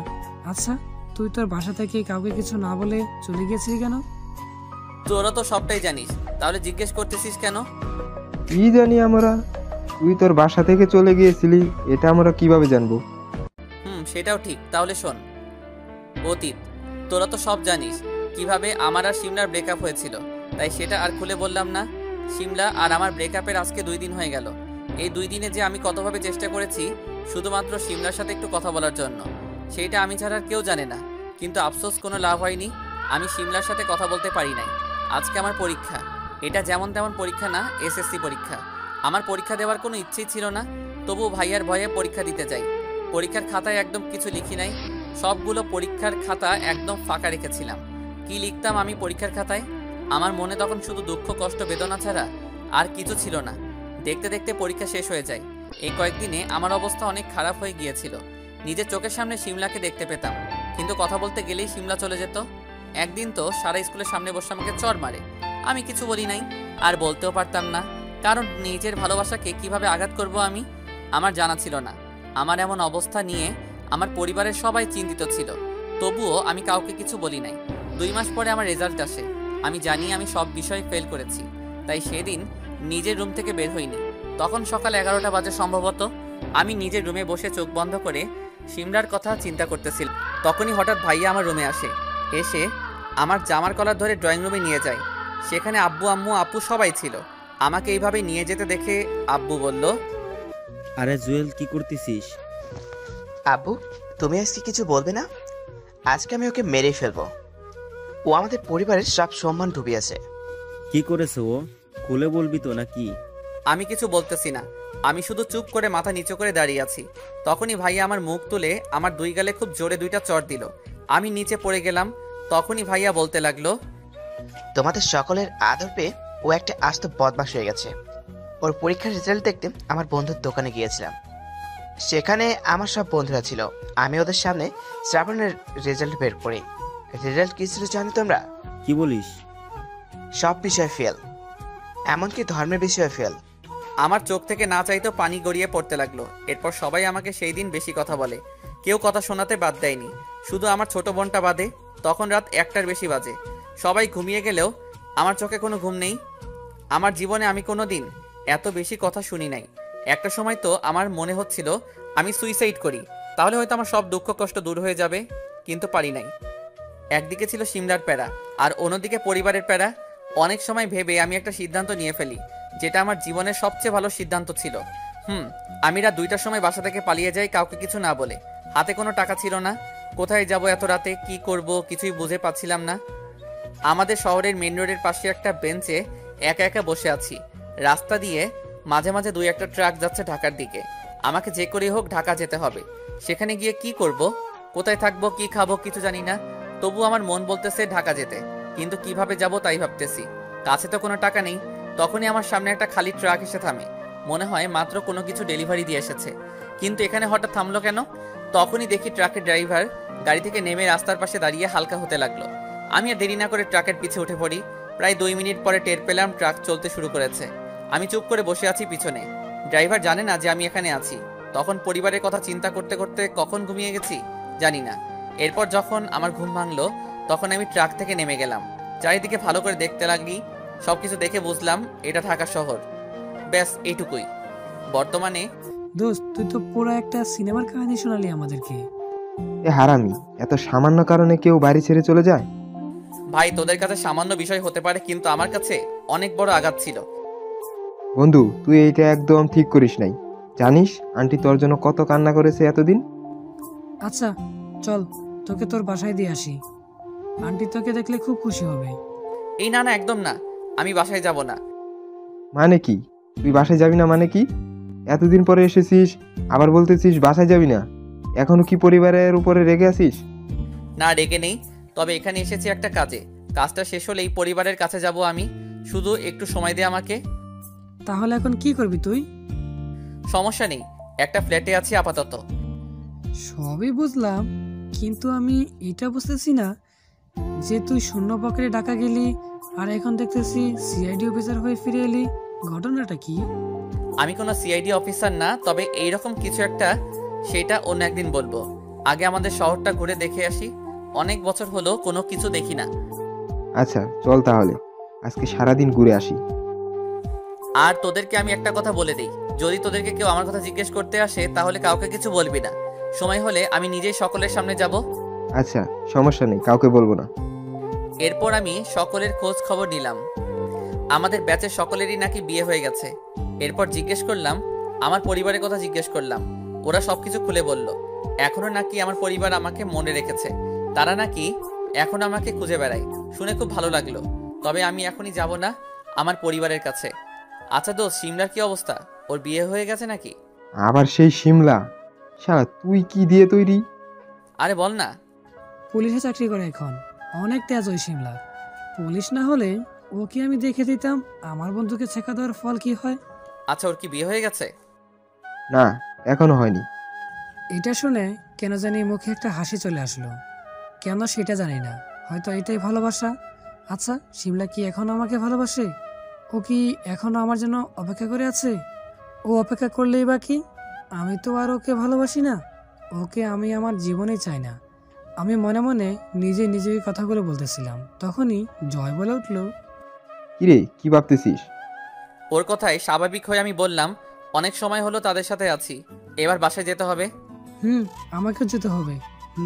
আচ্ছা, তুই তোর বাসা থেকে কাউকে কিছু না বলে চলে গেছিলি কেন? তোরা তো সবটাই জানিস, তাহলে জিজ্ঞেস করতেছিস কেন? কি জানি আমরা? তুই তোর বাসা থেকে চলে গিয়েছিলি, এটা আমরা কিভাবে জানবো? সেটাও ঠিক। তাহলে শোন, অতীত, তোরা তো সব জানিস কিভাবে আমার আর সিমলার ব্রেকআপ হয়েছিল, তাই সেটা আর খুলে বললাম না। সিমলা আর আমার ব্রেকআপের আজকে 2 দিন হয়ে গেল। এই 2 দিনে যে আমি কতভাবে চেষ্টা করেছি শুধুমাত্র সিমলার সাথে একটু কথা বলার জন্য, সেইটা আমি ছাড়া আর কেউ জানে না। কিন্তু আফসোস, কোনো লাভ হয়নি। আমি সিমলার সাথে কথা বলতে পারি নাই। আজকে আমার পরীক্ষা। এটা যেমন তেমন পরীক্ষা না, এসএসসি পরীক্ষা। আমার পরীক্ষা দেওয়ার কোনো ইচ্ছেই ছিল না, তবুও ভাইয়ার ভয়ে পরীক্ষা দিতে যাই। পরীক্ষার খাতায় একদম কিছু লিখি নাই, সবগুলো পরীক্ষার খাতা একদম ফাঁকা রেখেছিলাম। কি লিখতাম আমি পরীক্ষার খাতায়? আমার মনে তখন শুধু দুঃখ, কষ্ট, বেদনা ছাড়া আর কিছু ছিল না। দেখতে দেখতে পরীক্ষা শেষ হয়ে যায়। এই কয়েকদিনে আমার অবস্থা অনেক খারাপ হয়ে গিয়েছিল। নিজের চোখের সামনে সিমলাকে দেখতে পেতাম, কিন্তু কথা বলতে গেলেই সিমলা চলে যেত। একদিন তো সারা স্কুলের সামনে বসে আমাকে চড় মারে। আমি কিছু বলি নাই, আর বলতেও পারতাম না, কারণ নিজের ভালোবাসাকে কিভাবে আঘাত করব আমার জানা ছিল না। আমার এমন অবস্থা নিয়ে আমার পরিবারের সবাই চিন্তিত ছিল, তবুও আমি কাউকে কিছু বলি নাই। 2 মাস পরে আমার রেজাল্ট আসে। আমি জানি আমি সব বিষয়ে ফেল করেছি, তাই সেদিন নিজের রুম থেকে বের হইনি। তখন সকাল 11টা বাজে সম্ভবত। আমি নিজের রুমে বসে চোখ বন্ধ করে সিমলার কথা চিন্তা করতেছিলাম। তখনই হঠাৎ ভাইয়া আমার রুমে আসে। এসে আমার জামার কলার ধরে ড্রয়িং রুমে নিয়ে যায়। সেখানে আব্বু, আম্মু, আপু সবাই ছিল। আমাকে এইভাবে নিয়ে যেতে দেখে আব্বু বলল, আরে জুয়েল, কি করতেছিস? আব্বু, তুমি আজকে কিছু বলবে না? আজকে আমি ওকে মেরেই ফেলবো। ও আমাদের পরিবারের সব সম্মান ডুবিয়েছে। কি করেছে ও? খুলে বলবি তো নাকি? আমি কিছু বলতেছি না, আমি শুধু চুপ করে মাথা নিচু করে দাঁড়িয়ে আছি। তখনই ভাইয়া আমার মুখ তুলে আমার 2 গালে খুব জোরে 2টা চড় দিল। আমি নিচে পড়ে গেলাম। তখনই ভাইয়া বলতে লাগলো, তোমাদের সকলের আদর পেয়ে ও একটা আস্ত বদমাশ হয়ে গেছে। ওর পরীক্ষার রেজাল্ট দেখতে আমার বন্ধুর দোকানে গিয়েছিলাম। সেখানে আমার সব বন্ধুরা ছিল। আমি ওদের সামনে শ্রাবণের রেজাল্ট বের করি। রেজাল্ট কি ছিল জানো তোমরা? কি বলিস? সব বিষয়ে ফেল, এমনকি ধর্মের বিষয়ে ফেল। আমার চোখ থেকে না চাইতেও পানি গড়িয়ে পড়তে লাগলো। এরপর সবাই আমাকে সেই দিন বেশি কথা বলে। কেউ কথা শোনাতে বাদ দেয়নি, শুধু আমার ছোট বোনটা বাদে। তখন রাত 1টার বেশি বাজে। সবাই ঘুমিয়ে গেলেও আমার চোখে কোনো ঘুম নেই। আমার জীবনে আমি কোনো দিন এত বেশি কথা শুনি নাই। একটা সময় তো আমার মনে হচ্ছিল আমি সুইসাইড করি, তাহলে হয়তো আমার সব দুঃখ কষ্ট দূর হয়ে যাবে, কিন্তু পারি নাই। একদিকে ছিল সিমলার প্যারা, আর অন্যদিকে পরিবারের প্যারা। অনেক সময় ভেবে আমি একটা সিদ্ধান্ত নিয়ে ফেলি, যেটা আমার জীবনের সবচেয়ে ভালো সিদ্ধান্ত ছিল। আমি রাত 2টার সময় বাসা থেকে পালিয়ে যাই, কাউকে কিছু না বলে। হাতে কোনো টাকা ছিল না, কোথায় যাব এত রাতে, কি করব কিছুই বুঝে পাচ্ছিলাম না। আমাদের শহরের মেন রোডের পাশে একটা বেঞ্চে একা একা বসে আছি। রাস্তা দিয়ে মাঝে মাঝে 2-1টা ট্রাক যাচ্ছে ঢাকার দিকে। আমাকে যে করেই হোক ঢাকা যেতে হবে। সেখানে গিয়ে কি করব, কোথায় থাকবো, কি খাবো কিছু জানি না। তবু আমার মন বলতেছে ঢাকা যেতে, কিন্তু কিভাবে যাব তাই ভাবতেছি। কাছে তো কোনো টাকা নেই। তখনই আমার সামনে একটা খালি ট্রাক এসে থামে। মনে হয় মাত্র কোনো কিছু ডেলিভারি দিয়ে এসেছে, কিন্তু এখানে হঠাৎ থামলো কেন? তখনই দেখি ট্রাকের ড্রাইভার গাড়ি থেকে নেমে রাস্তার পাশে দাঁড়িয়ে হালকা হতে লাগলো। আমি আর দেরি না করে ট্রাকের পিছে উঠে পড়ি। প্রায় 2 মিনিট পরে টের পেলাম ট্রাক চলতে শুরু করেছে। আমি চুপ করে বসে আছি পিছনে। ড্রাইভার জানে না যে আমি এখানে আছি। তখন পরিবারের কথা চিন্তা করতে করতে কখন ঘুমিয়ে গেছি জানি না। এরপর যখন আমার ঘুম ভাঙলো তখন আমি ট্রাক থেকে নেমে গেলাম। চারিদিকে ভালো করে দেখতে লাগলি। সবকিছু দেখে বুঝলাম এটা ঢাকা শহর। ব্যাস এইটুকুই। বর্তমানে দোস্ত, তুই তো পুরো একটা সিনেমার কাহিনী শোনালি আমাদেরকে। এ হারামি, এত সামান্য কারণে কেউ বাড়ি ছেড়ে চলে যায়? ভাই, তোদের কাছে সামান্য বিষয় হতে পারে, কিন্তু আমার কাছে অনেক বড় আঘাত ছিল। বন্ধু, তুই এইটা একদম ঠিক করিস নাই। জানিস আন্টি তোর জন্য কত কান্না করেছে এতদিন? আচ্ছা চল, তোকে তোর বাসায় দিয়ে আসি। আন্টি তোকে দেখলে খুব খুশি হবে। এই না না, একদম না, আমি বাসায় যাব না। মানে কি? তুই বাসায় যাবি না মানে কি? এতদিন পরে এসেছিস আবার বলতেছিস বাসায় যাবি না? এখনো কি পরিবারের উপরে রেগে আছিস? না, রেগে নেই, তবে এখানে এসেছি একটা কাজে। কাজটা শেষ হলেই পরিবারের কাছে যাব আমি। শুধু একটু সময় দে আমাকে। তাহলে এখন কি করবি তুই? সমস্যা নেই, একটা ফ্ল্যাটে আছি আপাতত। সবই বুঝলাম, কিন্তু আমি এটা বুঝতেছি না যে তুই শূন্য পকেটে ডাকা গেলি আর এখন দেখতেছি সিআইডি অফিসার হয়ে ফিরে এলি। ঘটনাটা কি? আমি কোনো সিআইডি অফিসার না, তবে এইরকম কিছু একটা, সেটা অন্য একদিন বলবো। আগে আমাদের শহরটা ঘুরে দেখে আসি। অনেক বছর হলো কোনো কিছু দেখি না। আচ্ছা চল তাহলে, আজকে সারাদিন ঘুরে আসি। আর তোদেরকে আমি একটা কথা বলে দিই, যদি তোদেরকে কেউ আমার কথা জিজ্ঞেস করতে আসে তাহলে কাউকে কিছু বলবি না। সময় হলে আমি নিজেই সকলের সামনে যাব। আচ্ছা সমস্যা নেই, কাউকে বলবো না। এরপর আমি সকলের খোঁজ খবর নিলাম। আমাদের ব্যাচের সকলেরই নাকি বিয়ে হয়ে গেছে। এরপর জিজ্ঞেস করলাম, আমার পরিবারের কথা জিজ্ঞেস করলাম। ওরা সবকিছু খুলে বলল। এখনো নাকি আমার পরিবার আমাকে মনে রেখেছে। তারা নাকি এখন আমাকে খুঁজে বেড়ায়। শুনে খুব ভালো লাগলো। তবে আমি এখনই যাব না আমার পরিবারের কাছে। আচ্ছা দোস্ত, সিমলার কি অবস্থা? ওর বিয়ে হয়ে গেছে নাকি? আবার সেই সিমলা? শালা তুই কি দিয়ে তৈরি? আরে বল না। পুলিশে চাকরি করে এখন, অনেক তেজ ওই সিমলা। পুলিশ না হলে ওকে আমি দেখে দিতাম আমার বন্ধুকে ছেঁকা দেওয়ার ফল কি হয়। আচ্ছা, ওর কি বিয়ে হয়ে গেছে? না, এখনো হয়নি। এটা শুনে কেন জানি মুখে একটা হাসি চলে আসলো। কেন সেটা জানি না, হয়তো এটাই ভালোবাসা। আচ্ছা, সিমলা কি এখনো আমাকে ভালোবাসে? ও কি এখনো আমার জন্য অপেক্ষা করে আছে? ও অপেক্ষা করলেই বা কি, আমি তো আর ওকে ভালোবাসি না। ওকে আমি আমার জীবনেই চাই না। আমি মনে মনে নিজে নিজেই কথাগুলো বলতেছিলাম, তখনই জয় বলে উঠল, কিরে কি ভাবতেছিস? ওর কথায় স্বাভাবিক হয়ে আমি বললাম, অনেক সময় হলো তাদের সাথে আছি, এবার বাসায় যেতে হবে। আমাকে যেতে হবে,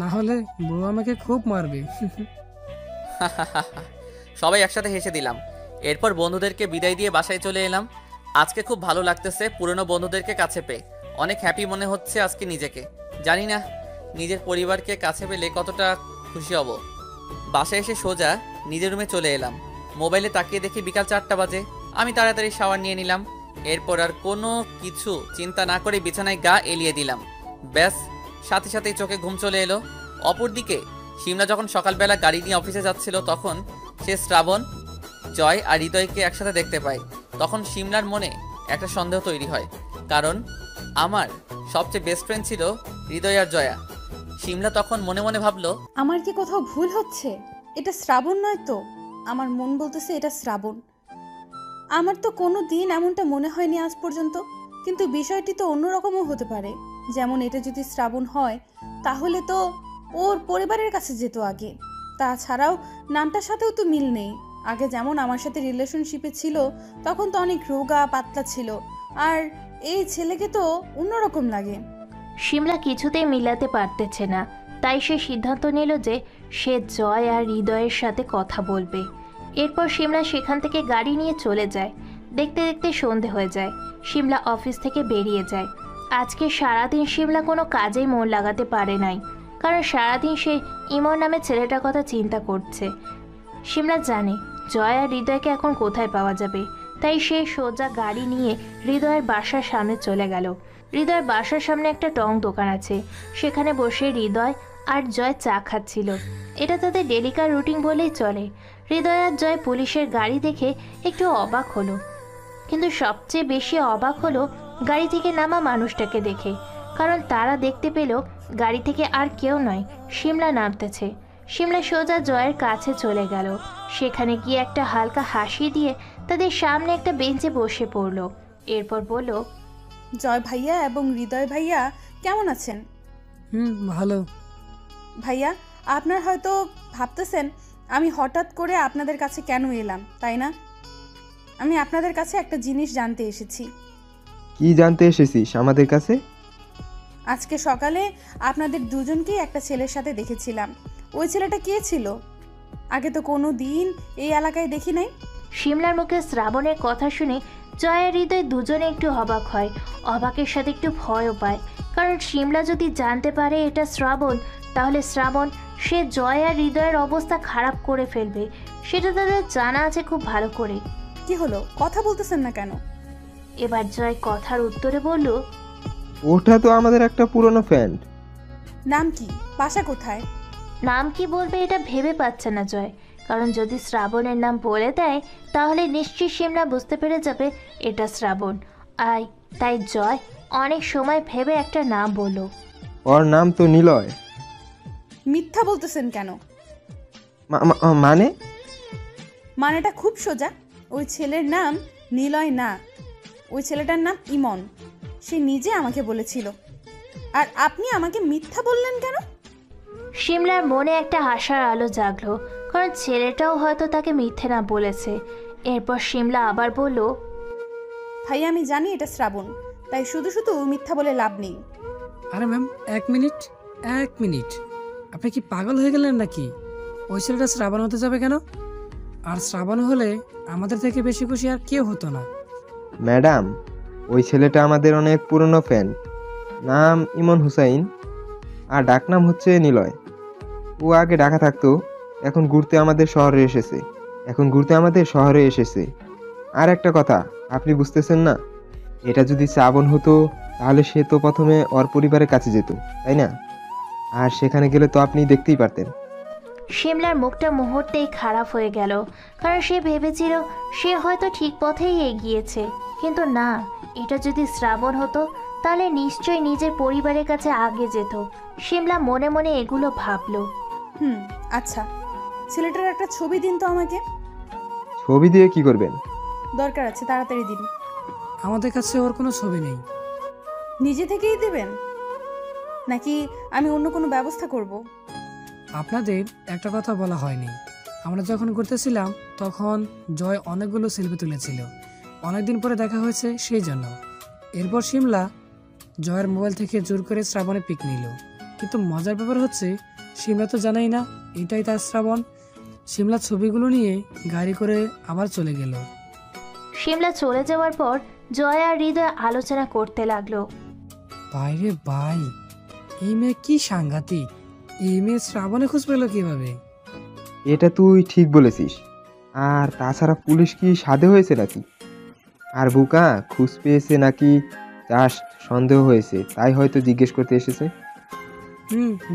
না হলে বউ আমাকে খুব মারবে। সবাই একসাথে হেসে দিলাম। এরপর বন্ধুদেরকে বিদায় দিয়ে বাসায় চলে এলাম। আজকে খুব ভালো লাগতেছে পুরনো বন্ধুদেরকে কাছে পেয়ে। অনেক হ্যাপি মনে হচ্ছে আজকে নিজেকে। জানি না নিজের পরিবারকে কাছে পেলে কতটা খুশি হব। বাসায় এসে সোজা নিজের রুমে চলে এলাম। মোবাইলে তাকিয়ে দেখি বিকাল 4টা বাজে। আমি তাড়াতাড়ি শাওয়ার নিয়ে নিলাম। এরপর আর কোনো কিছু চিন্তা না করে বিছানায় গা এলিয়ে দিলাম। ব্যাস, সাথে সাথেই চোখে ঘুম চলে এলো। অপরদিকে সিমলা যখন সকালবেলা গাড়ি নিয়ে অফিসে যাচ্ছিল তখন সে শ্রাবণ, জয় আর হৃদয়কে একসাথে দেখতে পায়। তখন সিমলার মনে একটা সন্দেহ তৈরি হয়, কারণ আমার সবচেয়ে বেস্ট ফ্রেন্ড ছিল হৃদয় আর জয়া। সিমলা তখন মনে মনে ভাবলো, আমার কি কোথাও ভুল হচ্ছে? এটা শ্রাবণ নয় তো? আমার মন বলতেছে এটা শ্রাবণ। আমার তো কোনো দিন এমনটা মনে হয়নি আজ পর্যন্ত, কিন্তু বিষয়টি তো অন্যরকমও হতে পারে। যেমন এটা যদি শ্রাবণ হয় তাহলে তো ওর পরিবারের কাছে যেত আগে। তাছাড়াও নামটার সাথেও তো মিল নেই। আগে যেমন আমার সাথে রিলেশনশিপে ছিল তখন তো অনেক রোগা পাতলা ছিল, আর এই ছেলেকে তো অন্যরকম লাগে। সিমলা কিছুতেই মিলাতে পারতেছে না, তাই সে সিদ্ধান্ত নিল যে সে জয় আর হৃদয়ের সাথে কথা বলবে। এরপর সিমলা সেখান থেকে গাড়ি নিয়ে চলে যায়। দেখতে দেখতে সন্ধে হয়ে যায়। সিমলা অফিস থেকে বেরিয়ে যায়। আজকে সারাদিন সিমলা কোনো কাজেই মন লাগাতে পারে নাই, কারণ সারাদিন সে ইমন নামে ছেলেটার কথা চিন্তা করছে। সিমলা জানে জয় আর হৃদয়কে এখন কোথায় পাওয়া যাবে, তাই সে সোজা গাড়ি নিয়ে হৃদয়ের বাসার সামনে চলে গেল। হৃদয়ের বাসার সামনে একটা টং দোকান আছে, সেখানে বসে হৃদয় আর জয় চা খাচ্ছিল। এটা তাদের ডেলিকার রুটিন বলেই চলে। হৃদয় আর জয় পুলিশের গাড়ি দেখে একটু অবাক হলো, কিন্তু সবচেয়ে বেশি অবাক হলো গাড়ি থেকে নামা মানুষটাকে দেখে, কারণ তারা দেখতে পেল গাড়ি থেকে আর কেউ নয়, শিমলা নামতেছে। শিমলা সোজা জয়ের কাছে চলে গেল। সেখানে গিয়ে একটা হালকা হাসি দিয়ে তাদের সামনে একটা বেঞ্চে বসে পড়ল। এরপর বলল, জয় ভাইয়া এবং হৃদয় ভাইয়া কেমন আছেন? ভালো। ভাইয়া, আপনার হয়তো ভাবতেছেন আমি হঠাৎ করে আপনাদের কাছে কেন এলাম, তাই না? আমি আপনাদের কাছে একটা জিনিস জানতে এসেছি। কি জানতে এসেছিস আমাদের কাছে? আজকে সকালে আপনাদের দুজনকেই একটা ছেলের সাথে দেখেছিলাম। ওই ছেলেটা কে ছিল? আগে তো কোনো দিন এই এলাকায় দেখি নাই। শিমলার মুখে শ্রাবণের কথা শুনে জয় আর হৃদয় দুজনে একটু অবাক হয়, অবাকের সাথে একটু ভয়ও পায়। কারণ শিমলা যদি জানতে পারে এটা শ্রাবণ, তাহলে শ্রাবণ সে জয় আর হৃদয়ের অবস্থা খারাপ করে ফেলবে, সেটা তাদের জানা আছে খুব ভালো করে। কি হলো, কথা বলতেছেন না কেন? এবার জয় কথার উত্তরে বলল, ওটা তো আমাদের একটা পুরনো ফ্রেন্ড। নাম কি? বাসা কোথায়? নাম কি বলবে এটা ভেবে পাচ্ছে না জয়, কারণ যদি শ্রাবণের নাম বলে দেয় তাহলে নিশ্চয়ই শিমলা বুঝতে পেরে যাবে এটা শ্রাবণ। তাই জয় অনেক সময় ভেবে একটা নাম বলল। ওর নাম তো নিলয়। মিথ্যা বলতেছেন কেন? মানে? মানেটা খুব সোজা। ওই ছেলের নাম নিলয় না, ওই ছেলেটার নাম ইমন। সে নিজে আমাকে বলেছিল। আর আপনি আমাকে মিথ্যা বললেন কেন? শিমলার মনে একটা আশার আলো জাগলো, কারণ ছেলেটাও হয়তো তাকে মিথ্যে না বলেছে। এরপর শিমলা আবার বলল, ভাই আমি জানি এটা শ্রাবণ, তাই শুধু শুধু মিথ্যা বলে লাভ নেই। আরে ম্যাম, এক মিনিট, আপনি কি পাগল হয়ে গেলেন নাকি? ওই ছেলেটা শ্রাবণ হতে যাবে কেন? আর শ্রাবণ হলে আমাদের থেকে বেশি খুশি আর কেউ হতো না। ম্যাডাম, ওই ছেলেটা আমাদের অনেক পুরনো ফ্রেন্ড। নাম ইমন হুসাইন আর ডাকনাম হচ্ছে নিলয়। ও আগে ঢাকা থাকতো, এখন ঘুরতে আমাদের শহরে এসেছে। আর একটা কথা আপনি বুঝতেছেন না, এটা যদি শ্রাবণ হতো তাহলে সে তো প্রথমে ওর পরিবারের কাছে যেত, তাই না? আর সেখানে গেলে তো আপনি দেখতেই পারতেন। শিমলার মুখটা মুহূর্তেই খারাপ হয়ে গেল, কারণ সে ভেবেছিল সে হয়তো ঠিক পথেই এগিয়েছে। কিন্তু না, এটা যদি শ্রাবণ হতো তাহলে নিশ্চয়ই নিজের পরিবারের কাছে আগে যেত। শিমলা মনে মনে এগুলো ভাবলো। আচ্ছা, ছেলেটার একটা ছবি দিন তো আমাকে। ছবি দিয়ে কি করবেন? দরকার আছে, তাড়াতাড়ি দিন। আমাদের কাছে ওর কোনো ছবি নেই। নিজে থেকেই দেবেন নাকি আমি অন্য কোনো ব্যবস্থা করব? আপনাদের একটা কথা বলা হয়নি। আমরা যখন ঘুরতেছিলাম তখন জয় অনেকগুলো সেলফি তুলেছিল, অনেকদিন পরে দেখা হয়েছে সেই জন্য। এরপর শিমলা জয়ের মোবাইল থেকে জোর করে শ্রাবণে পিক নিল। কিন্তু মজার ব্যাপার হচ্ছে শিমলা তো জানাই না এটাই তার শ্রাবণ। শিমলা ছবিগুলো নিয়ে গাড়ি করে আবার চলে গেল। শিমলা চলে যাওয়ার পর জয় আর হৃদয় আলোচনা করতে লাগলো। বাইরে ভাই, এই মেয়ে কি সাংঘাতিক! এই মেয়ে শ্রাবণে খোঁজ পেল কিভাবে? এটা তুই ঠিক বলেছিস। আর তাছাড়া পুলিশ কি সাধে হয়েছে নাকি? আর বুকা খুঁজ পেয়েছে নাকি জাস্ট সন্দেহ হয়েছে, তাই হয়তো জিজ্ঞেস করতে এসেছে।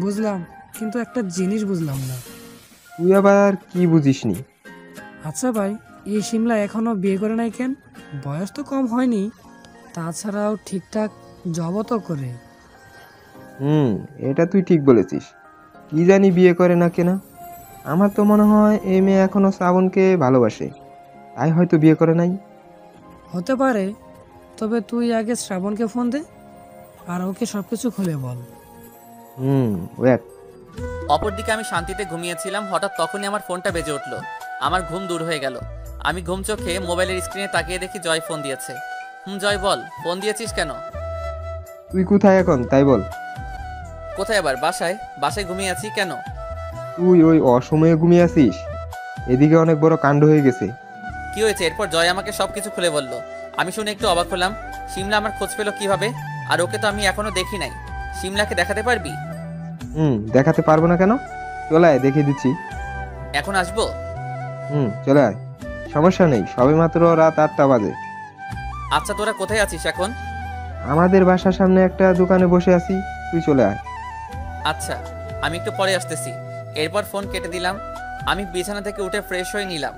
বুঝলাম, কিন্তু একটা জিনিস বুঝলাম না। তুই আবার কি বুঝিসনি? আচ্ছা ভাই, এই শিমলা এখনো বিয়ে করে নাই কেন? বয়স তো কম হয়নি, তাছাড়াও ঠিকঠাক জবও তো করে। এটা তুই ঠিক বলেছিস। কি জানি বিয়ে করে না কেনা। আমার তো মনে হয় এই মেয়ে এখনো শ্রাবণকে ভালোবাসে, তাই হয়তো বিয়ে করে নাই। হতে পারে, তবে তুই আগে শ্রাবণকে ফোন দে আর ওকে সবকিছু খুলে বল। ওয়েট। অপরদিকে আমি শান্তিতে ঘুমিয়েছিলাম, হঠাৎ তখনই আমার ফোনটা বেজে উঠলো। আমার ঘুম দূর হয়ে গেল। আমি ঘুম চোখে মোবাইলের স্ক্রিনে তাকিয়ে দেখি জয় ফোন দিয়েছে। জয় বল, ফোন দিয়েছিস কেন? তুই কোথায় এখন তাই বল। কোথায় আবার? বাসায় ঘুমিয়ে আছি। কেন? তুই ওই অসময়ে ঘুমিয়ে আছিস? এদিকে অনেক বড় কাণ্ড হয়ে গেছে। কি হয়েছে? এরপর জয় আমাকে সবকিছু খুলে বলল। আমি শুনে একটু অবাক হলাম। শিমলা আমার খোঁজ পেল কিভাবে? আর ওকে তো আমি এখনো দেখি নাই। শিমলাকে দেখাতে পারবি? দেখাতে পারবো না কেন? চলে আয়, দেখিয়ে দিচ্ছি। এখন আসবো? চলে আয়, সমস্যা নেই। সবে মাত্র রাত 8টা বাজে। আচ্ছা, তোরা কোথায় আছিস এখন? আমাদের বাসার সামনে একটা দোকানে বসে আছি, তুই চলে আয়। আচ্ছা, আমি একটু পরে আসতেছি। এরপর ফোন কেটে দিলাম। আমি বিছানা থেকে উঠে ফ্রেশ হয়ে নিলাম।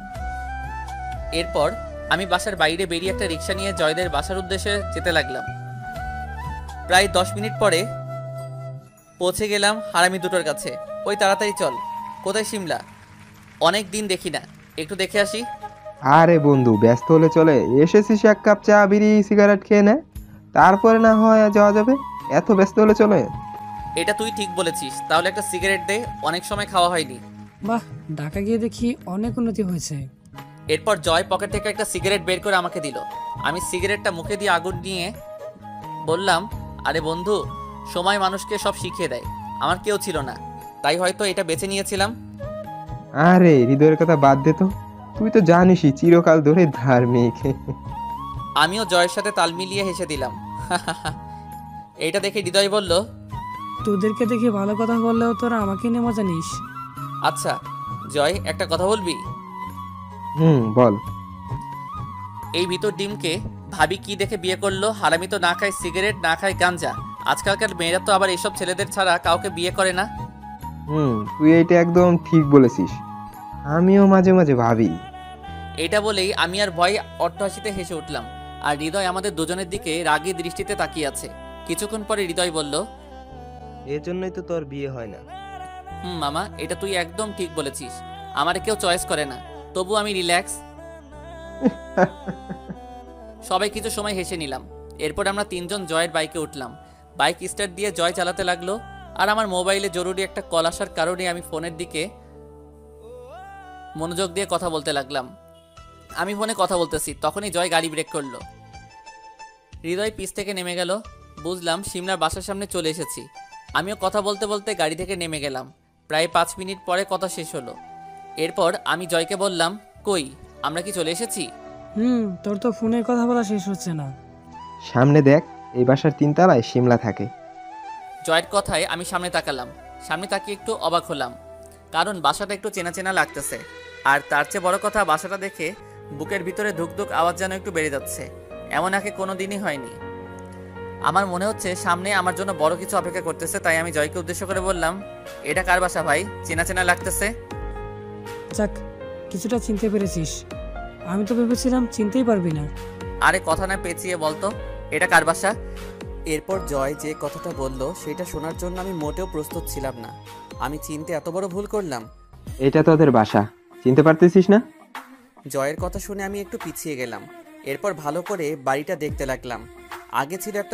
এরপর আমি বাসার বাইরে বেরিয়ে একটা রিক্সা নিয়ে জয়দের বাসার উদ্দেশ্যে যেতে লাগলাম। প্রায় 10 মিনিট পরে পৌঁছে গেলাম হারামি দুটোর কাছে। ওই তাড়াতাড়ি চল। কোথায় শিমলা? অনেক দিন দেখি না, একটু দেখে আসি। আরে বন্ধু, ব্যস্ত হলে চলে, এসেছিস এক কাপ চা বিড়ি সিগারেট খেয়ে নে, তারপরে না হয় যাওয়া যাবে। এত ব্যস্ত হলে চলে? এটা তুই ঠিক বলেছিস, তাহলে একটা সিগারেট দে, অনেক সময় খাওয়া হয়নি। বাহ, ঢাকা গিয়ে দেখি অনেক উন্নতি হয়েছে। এরপর জয় পকেট থেকে একটা সিগারেট বের করে আমাকে দিল। আমি সিগারেটটা মুখে দিয়ে আগুন নিয়ে বললাম, আরে বন্ধু, সময় মানুষকে সব শিখিয়ে দেয়। আমার কেউ ছিল না, তাই হয়তো এটা বেছে নিয়েছিলাম। আরে হৃদয়ের কথা বাদ দে তো, তুই তো জানিসই চিরকাল ধরে ধার্মিক। আমিও জয়ের সাথে তাল মিলিয়ে হেসে দিলাম। এইটা দেখে হৃদয় বলল, তোদেরকে দেখে ভালো কথা বললেও তোরা আমাকে নিয়ে মজা নিস। আচ্ছা জয়, একটা কথা বলবি? বল। এই ভিতর ডিমকে ভাবি কি দেখে বিয়ে করলো? হারামি তো না খায় সিগারেট, না খায় গাঞ্জা। আজকালকার মেয়েরা তো আবার এইসব ছেলেদের ছাড়া কাউকে বিয়ে করে না। তুই এইটা একদম ঠিক বলেছিস, আমিও মাঝে মাঝে ভাবি। এটা বলেই আমি আর ভয় অট্টহাসিতে হেসে উঠলাম, আর হৃদয় আমাদের দুজনের দিকে রাগী দৃষ্টিতে তাকিয়ে আছে। কিছুক্ষণ পরে হৃদয় বলল, এজন্যই তো তোর বিয়ে হয় না। মামা, এটা তুই একদম ঠিক বলেছিস। আমার কেউ চয়েস করে না, তবু আমি রিল্যাক্স। সবাই কিছু সময় হেসে নিলাম। এরপর আমরা তিনজন জয়ের বাইকে উঠলাম। বাইক স্টার্ট দিয়ে জয় চালাতে লাগলো, আর আমার মোবাইলে জরুরি একটা কল আসার কারণে আমি ফোনের দিকে মনোযোগ দিয়ে কথা বলতে লাগলাম। আমি ফোনে কথা বলতেছি, তখনই জয় গাড়ি ব্রেক করলো। হৃদয় পিছ থেকে নেমে গেল। বুঝলাম শিমলার বাসার সামনে চলে এসেছি। আমিও কথা বলতে বলতে গাড়ি থেকে নেমে গেলাম। প্রায় 5 মিনিট পরে কথা শেষ হলো। এরপর আমি জয়কে বললাম, কই, আমরা কি চলে এসেছি? তোর তো ফোনে কথা বলা শেষ হচ্ছে না। সামনে দেখ, এই বাসার 3 তলায় শিমলা থাকে। জয়ের কথায় আমি সামনে তাকালাম। সামনে তাকিয়ে একটু অবাক হলাম, কারণ বাসাটা একটু চেনা চেনা লাগতেছে। আর তার চেয়ে বড় কথা, বাসাটা দেখে বুকের ভিতরে ধুকধুক আওয়াজ যেন একটু বেড়ে যাচ্ছে। এমন আগে কোনো দিনই হয়নি। আমার মনে হচ্ছে সামনে আমার জন্য বড় কিছু অপেক্ষা করতেছে। তাই আমি জয়কে উদ্দেশ্য করে বললাম, এটা কার বাসা ভাই? চেনা চেনা লাগতেছে। যাক, কিছুটা চিনতে পেরেছিস। আমি তো ভেবেছিলাম চিনতেই পারবি না। আরে কথা না পেঁচিয়ে বলতো, এটা কার বাসা? এরপর জয় যে কথাটা বলল সেটা শোনার জন্য আমি মোটেও প্রস্তুত ছিলাম না। আমি চিনতে এত বড় ভুল করলাম। এটা তোদের বাসা, চিনতে পারতেছিস না? জয়ের কথা শুনে আমি একটু পিছিয়ে গেলাম। এরপর ভালো করে বাড়িটা দেখতে লাগলাম। আগে ছিল একটা